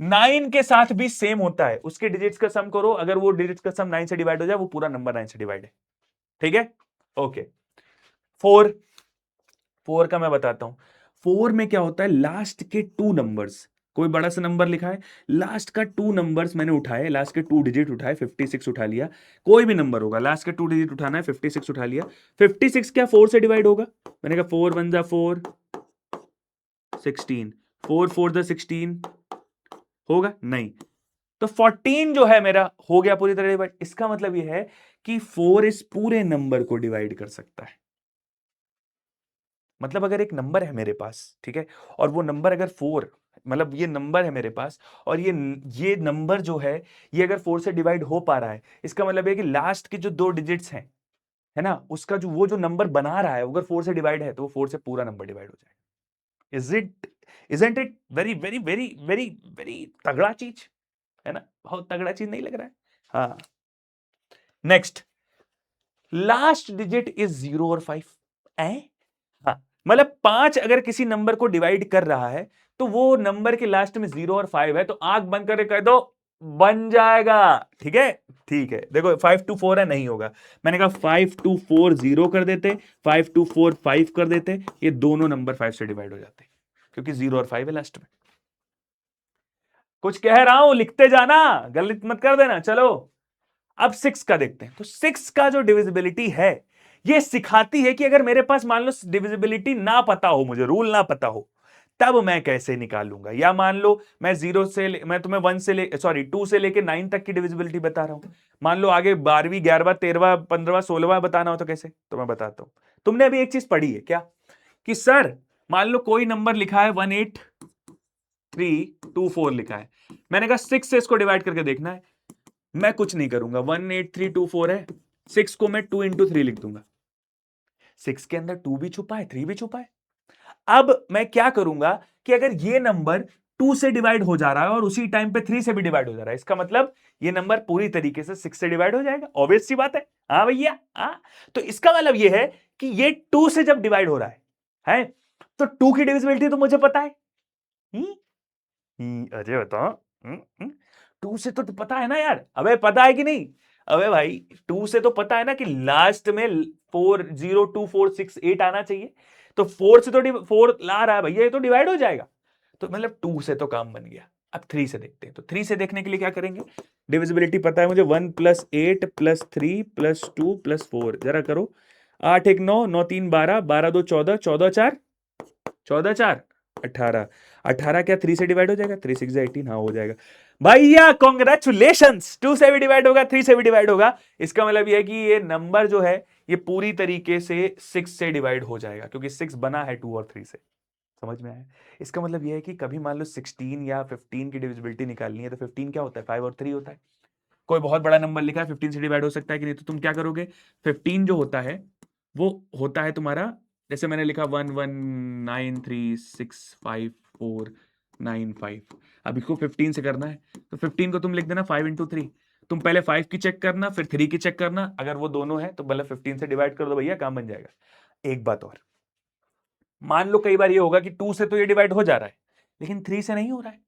9 के साथ भी सेम होता है, उसके डिजिट्स का सम करो, अगर वो डिजिट्स का सम 9 से डिवाइड हो जाए वो पूरा नंबर 9 से डिवाइड है। ठीक है, ओके। 4, 4 का मैं बताता हूं। 4 में क्या होता है, लास्ट के 2 नंबर्स, कोई बड़ा सा नंबर लिखा है, लास्ट का 2 नंबर्स मैंने उठाए, लास्ट के 2 डिजिट उठाए, 56 उठा लिया, कोई भी नंबर होगा, लास्ट के 2 डिजिट उठाना है, 56 उठा लिया। 56 क्या 4 से डिवाइड होगा, मैंने कहा 4 1 जा 4, 16, 4 4 जा 16 होगा नहीं, तो 14 जो है मेरा हो गया पूरी तरह डिवाइड। इसका मतलब यह है कि 4 इस पूरे नंबर को डिवाइड कर सकता है। मतलब अगर एक नंबर है मेरे पास, ठीक है, और वो नंबर अगर 4, मतलब ये नंबर है मेरे पास, और ये नंबर जो है अगर 4 से डिवाइड हो पा रहा है, इसका मतलब है कि लास्ट के जो 2 डिजिट्स हैं, है ना, उसका जो नंबर बना रहा है अगर 4 से डिवाइड है तो वो 4 से पूरा नंबर डिवाइड हो जाएगा। Isn't it very very very very very तगड़ा चीज, है ना, बहुत तगड़ा चीज नहीं लग रहा है। हाँ, नेक्स्ट, लास्ट डिजिट इज 0 और 5 है। हाँ, मतलब 5 अगर किसी नंबर को डिवाइड कर रहा है तो वो नंबर के लास्ट में 0 और 5 है, तो आंख बंद करके कह दो बन जाएगा। ठीक है, ठीक है, देखो 5 2 4 है, नहीं होगा। मैंने कहा 5 2 4 0 कर देते, 5 2 4 5 कर देते, ये दोनों नंबर 5 से डिवाइड हो जाते, क्योंकि 0 और 5 है लास्ट में। कुछ कह रहा हूं, लिखते जाना, गलत मत कर देना। चलो अब 6 का देखते हैं। तो 6 का जो डिविजिबिलिटी है, ये सिखाती है कि अगर मेरे पास मान लो डिविजिबिलिटी ना पता हो, मुझे रूल ना पता हो, तब मैं कैसे निकालूंगा। या मान लो मैं मैं तुम्हें 2 से लेके 9 तक की डिविजिबिलिटी बता रहा हूं, मान लो आगे 12वीं 11वां 13वां 15वां 16वां बताना हो तो कैसे, तो मैं बताता हूं। तुमने अभी एक चीज पढ़ी है क्या, कि सर मान लो कोई नंबर लिखा है 18324 लिखा है, मैंने कहा 6 से इसको डिवाइड करके देखना है। मैं कुछ नहीं करूंगा, 18324 है, 6 को मैं 2 × 3 लिख दूंगा, 6 के अंदर 2 भी छुपा है, 3 भी छुपा है। अब मैं क्या करूंगा कि अगर ये नंबर 2 से डिवाइड हो जा रहा है और उसी टाइम पे 3 से भी डिवाइड हो जा रहा है, इसका मतलब ये नंबर पूरी तरीके से 6 से डिवाइड हो जाएगा, ऑब्वियस सी बात है। हाँ भैया, हाँ, तो इसका मतलब ये है कि ये 2 से जब डिवाइड हो रहा है तो 2 की डिविजिबिलिटी तो मुझे पता है। अजय बताओ, 2 से तो पता है ना यार, अबे पता है कि नहीं, अबे भाई 2 से तो पता है ना कि लास्ट में 4 0 2 4 6 8 आना चाहिए, तो 4 से तो 4 ला रहा है भैया, ये तो डिवाइड हो जाएगा। तो मतलब 2 से तो काम बन गया। अब 3 से देखते हैं, तो 3 से देखने के लिए क्या करेंगे, डिविजिबिलिटी पता है मुझे, 1 + 8 + 3 + 2 + 4, जरा करो, 8 1 9 9 3 12 12 2 14 14 4 14 4 18, 18 क्या 3 से डिवाइड हो जाएगा, 3 6 18, हाँ हो जाएगा भैया, कॉन्ग्रेचुलेशंस। 2 से भी डिवाइड होगा, 3 से भी डिवाइड होगा, इसका मतलब यह है कि ये नंबर जो है ये पूरी तरीके से 6 से डिवाइड हो जाएगा, क्योंकि 6 बना है 2 और 3 से। समझ में आया। इसका मतलब यह है कि कभी मान लो 16 या 15 की डिविजिबिलिटी निकालनी है, तो 15 क्या होता है, 5 और 3 होता है। कोई बहुत बड़ा नंबर लिखा है 15 से डिवाइड हो सकता है कि नहीं, तो तुम क्या करोगे, 15 जो होता है वो होता है तुम्हारा, जैसे मैंने लिखा 1193654995, अब इसको 15 से करना है तो 15 को तुम लिख देना 5 इंटू 3। तुम पहले 5 की चेक करना फिर 3 की चेक करना, अगर वो दोनों है तो मतलब 15 से डिवाइड कर दो भैया, काम बन जाएगा। एक बात और, मान लो कई बार ये होगा कि 2 से तो ये डिवाइड हो जा रहा है लेकिन 3 से नहीं हो रहा है,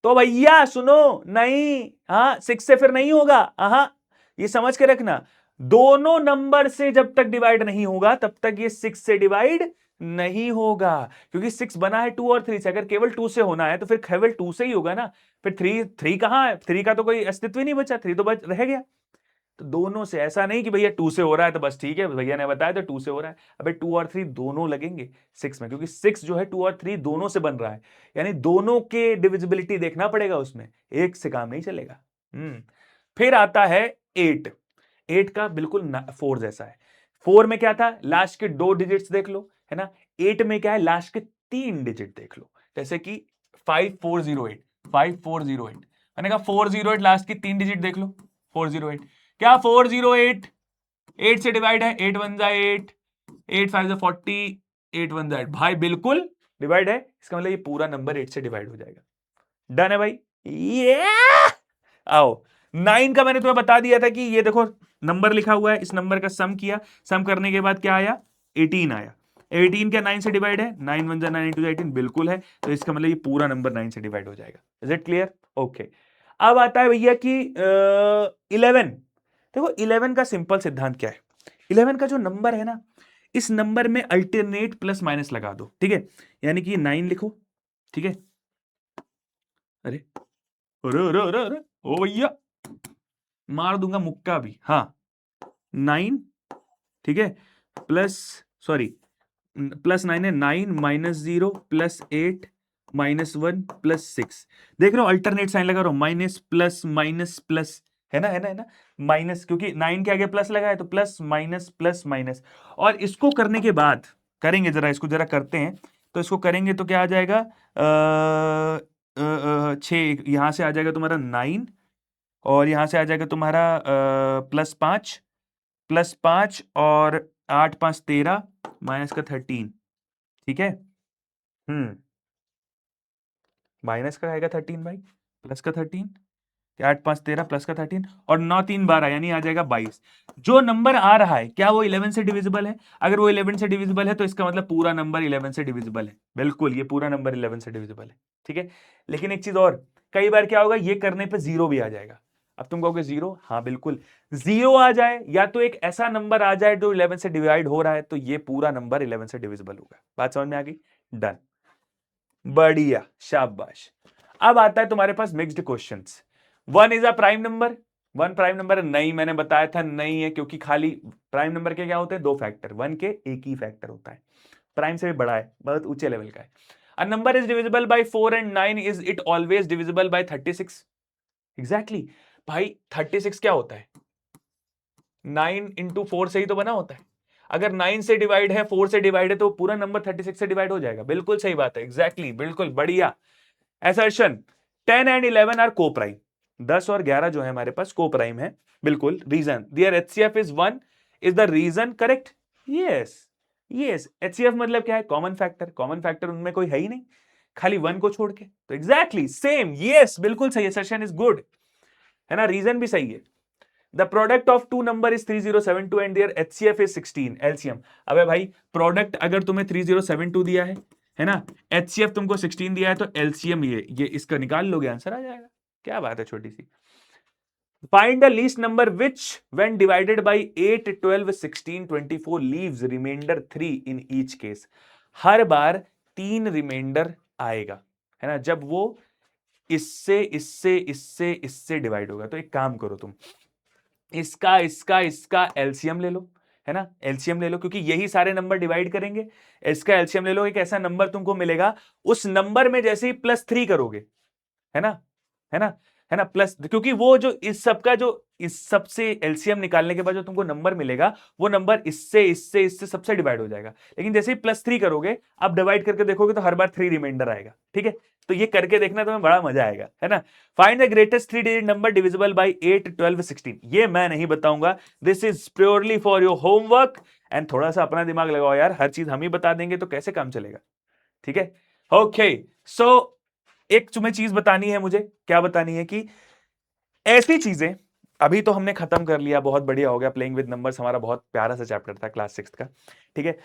तो भैया सुनो, नहीं, हाँ 6 से फिर नहीं होगा, हाँ ये समझ के रखना, दोनों नंबर से जब तक डिवाइड नहीं होगा तब तक ये 6 से डिवाइड नहीं होगा, क्योंकि 6 बना है 2 और 3 से, अगर केवल 2 से होना है तो फिर केवल 2 से ही होगा ना, फिर 3 कहां है, 3 का तो कोई अस्तित्व ही नहीं बचा, 3 तो बच रह गया। तो दोनों से, ऐसा नहीं कि भैया 2 से हो रहा है तो बस ठीक है, भैया ने बताया तो 2 से हो रहा है, अबे 2 और 3 दोनों लगेंगे 6 में, क्योंकि 6 जो है 2 और 3 दोनों से बन रहा है, यानी दोनों के डिविजिबिलिटी देखना पड़ेगा उसमें, एक से काम नहीं चलेगा। फिर आता है 8, 8 का बिल्कुल 4 जैसा है। 4 में क्या था, लास्ट के 2 डिजिट्स देख लो, है ना। 8 में क्या है, लास्ट के 3 डिजिट देख लो, जैसे कि 5408, 5408, मैंने कहा 408 लास्ट की 3 डिजिट देख लो, 408, क्या 408 8 से डिवाइड है, 8 1 जा 8, 8 5 जा 40, 8 1 जा 8, भाई बिल्कुल डिवाइड है, इसका मतलब ये पूरा नंबर 8 से डिवाइड हो जाएगा। डन है भाई, ये आओ 9 का मैंने तुम्हें बता दिया था कि ये देखो नंबर लिखा हुआ है, इस नंबर का सम किया, सम करने के बाद क्या आया, 18 आया, 18 क्या 9 से डिवाइड है, 9 1 जा 9 into 18 बिल्कुल है, तो इसका मतलब ये पूरा नंबर 9 से डिवाइड हो जाएगा। Is it clear? ओके, अब आता है भैया कि 11। देखो 11 का सिंपल सिद्धांत क्या है, 11 का जो नंबर है ना, इस नंबर में अल्टरनेट प्लस माइनस लगा दो, ठीक है, यानी कि 9 लिखो, ठीक है, अरे अरे अरे अरे अरे ओ भैया मार दूंगा मुक्का भी, हाँ 9, ठीक है, प्लस, सॉरी प्लस 9 है, 9 -0 प्लस 8 -1 प्लस 6, देख रहे हो अल्टरनेट साइन लगा रहा हूं, माइनस प्लस माइनस प्लस, है ना, है ना, है ना, माइनस, क्योंकि 9 के आगे प्लस लगा है तो प्लस माइनस, और इसको करने के बाद करेंगे, जरा इसको जरा करते हैं, तो इसको करेंगे तो क्या आ जाएगा, 6 यहां से आ जाएगा तुम्हारा 9, और यहां से आ जाएगा तुम्हारा +5 और 8 5 13 माइनस का 13, ठीक है, माइनस का आएगा 13 भाई, प्लस का 13, 8 5 13 प्लस का 13 और 9 3 12, यानी आ जाएगा 22। जो नंबर आ रहा है क्या वो 11 से डिविजिबल है? अगर वो 11 से डिविजिबल है तो इसका मतलब पूरा नंबर 11 से डिविजिबल है, बिल्कुल ये पूरा नंबर 11 से डिविजिबल है, ठीक है। लेकिन एक चीज और, कई बार क्या होगा, ये करने पे 0 भी आ जाएगा। अब तुम कहोगे 0, हाँ बिल्कुल 0 आ जाए, या तो एक ऐसा नंबर आ जाए जो 11 से डिवाइड हो रहा है, तो ये पूरा नंबर 11 से डिविजिबल होगा। बात समझ में आ गई? डन, बढ़िया, शाबाश। अब आता है तुम्हारे पास mixed questions. 1 is a prime number, 1 prime number नहीं, मैंने बताया था नहीं है, क्योंकि खाली प्राइम नंबर के क्या होते हैं, 2 फैक्टर, 1 के एक ही फैक्टर होता है, प्राइम से भी बड़ा है, बहुत ऊंचे लेवल का है। A number is divisible by 4 and 9, is it always divisible by 36? Exactly भाई, 36 क्या होता है, 9 इंटू 4 से ही तो बना होता है, अगर 9 से डिवाइड है, 4 से डिवाइड है, तो पूरा नंबर 36 से डिवाइड हो जाएगा, बिल्कुल सही बात है, एग्जैक्टली बिल्कुल बढ़िया। असर्शन 10 एंड 11 आर को प्राइम, 10 और 11 जो है हमारे पास को प्राइम है, बिल्कुल। Reason their HCF is 1, is the reason correct? Yes, yes, HCF मतलब क्या है, कॉमन फैक्टर, कॉमन फैक्टर उनमें कोई है ही नहीं, खाली 1 को छोड़ के, तो एग्जैक्टली सेम, यस बिल्कुल सही, असर्शन इज गुड, है ना, रीजन भी सही है। The product of two number is 3072 and their HCF is 16, LCM. अबे भाई प्रोडक्ट अगर तुम्हें 3072 दिया है ना, एचसीएफ तुमको 16 दिया है, तो एलसीएम ये इसका निकाल लोगे, आंसर आ जाएगा, क्या बात है छोटी सी। Find the least number which when divided by 8 12 16 24 leaves remainder 3 in each case. हर बार 3 रिमाइंडर आएगा, है ना, जब वो इससे इससे इससे इससे डिवाइड होगा। तो एक काम करो तुम, इसका इसका इसका एलसीएम ले लो, है ना, एलसीएम ले लो, क्योंकि यही सारे नंबर डिवाइड करेंगे, इसका एलसीएम ले लो, एक ऐसा नंबर तुमको मिलेगा, उस नंबर में जैसे ही +3 करोगे, है ना, है ना, है ना, प्लस, क्योंकि वो जो इस सब का जो इस सबसे एलसीएम निकालने के बाद जो तुमको नंबर मिलेगा, वो नंबर इससे इससे इससे सबसे डिवाइड हो जाएगा, लेकिन जैसे ही +3 करोगे, आप डिवाइड करके देखोगे तो हर बार 3 रिमाइंडर आएगा, ठीक है। तो ये करके देखना, तुम्हें बड़ा मजा आएगा, है ना। Find the greatest 3 digit number divisible by 8, 12, 16। ये मैं नहीं बताऊंगा, this is purely for your homework. And थोड़ा सा अपना दिमाग लगाओ यार, हर चीज हम ही बता देंगे तो कैसे काम चलेगा, ठीक है। ओके, सो एक तुम्हें चीज बतानी है मुझे, क्या बतानी है कि ऐसी चीजें, अभी तो हमने खत्म कर लिया, बहुत बढ़िया हो गया, प्लेइंग विद नंबर्स हमारा बहुत प्यारा सा चैप्टर था क्लास 6 का, ठीक है।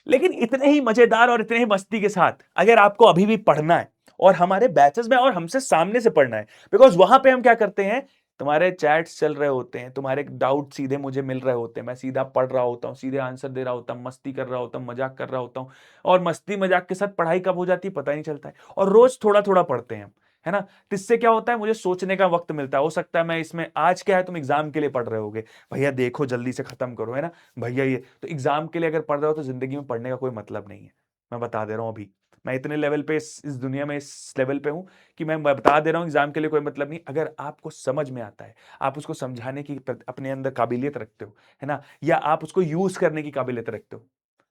लेकिन इतने ही मजेदार और इतने ही मस्ती के साथ अगर आपको अभी भी पढ़ना है और हमारे बैचेस में और हमसे सामने से पढ़ना है, बिकॉज वहां पे हम क्या करते हैं, तुम्हारे चैट्स चल रहे होते हैं, तुम्हारे डाउट सीधे मुझे मिल रहे होते हैं, मैं सीधा पढ़ रहा होता हूँ, सीधे आंसर दे रहा होता हूँ, मस्ती कर रहा होता हूँ, मजाक कर रहा होता हूँ, और मस्ती मजाक के साथ पढ़ाई कब हो जाती है पता ही नहीं चलता है। और रोज थोड़ा थोड़ा पढ़ते हैं हम, है ना। तो इससे क्या होता है, मुझे सोचने का वक्त मिलता है। हो सकता है मैं इसमें, आज क्या है, तुम एग्जाम के लिए पढ़ रहे होगे, भैया देखो जल्दी से खत्म करो, है ना भैया, ये तो एग्जाम के लिए अगर पढ़ रहे हो तो जिंदगी में पढ़ने का कोई मतलब नहीं है, मैं बता दे रहा हूं अभी। मैं इतने लेवल पे इस दुनिया में इस लेवल पे हूं कि मैं बता दे रहा हूं, एग्जाम के लिए कोई मतलब नहीं। अगर आपको समझ में आता है, आप उसको समझाने की अपने अंदर काबिलियत रखते हो, है ना, या आप उसको यूज करने की काबिलियत रखते हो,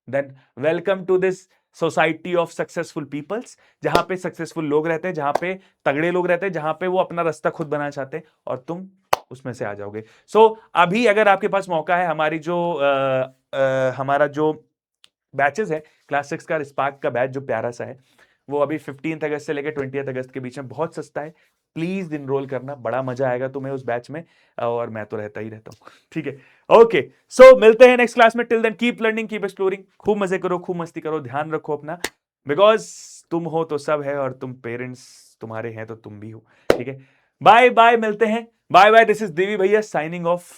then welcome to this society of successful peoples, जहां पे सक्सेसफुल लोग रहते हैं, जहां पे तगड़े लोग रहते हैं, जहां पे वो अपना रास्ता खुद बनाना चाहते हैं, और तुम उसमें से आ जाओगे। सो अभी अगर आपके पास मौका है, हमारी जो हमारा जो बैचेस है, क्लास 6 का स्पार्क का बैच जो प्यारा सा है, वो अभी 15 अगस्त से लेकर 20 अगस्त के बीच में बहुत सस्ता है। प्लीज इनरोल करना, बड़ा मजा आएगा तुम्हें उस बैच में, और मैं तो रहता ही रहता हूँ, ठीक है। ओके, सो मिलते हैं नेक्स्ट क्लास में। Till then keep learning, keep exploring, खूब मजे करो, खूब मस्ती करो, ध्यान रखो अपना, बिकॉज तुम हो तो सब है, और तुम पेरेंट्स तुम्हारे हैं तो तुम भी हो, ठीक है। बाय बाय, मिलते हैं, बाय बाय। दिस इज देवी भैया साइनिंग ऑफ।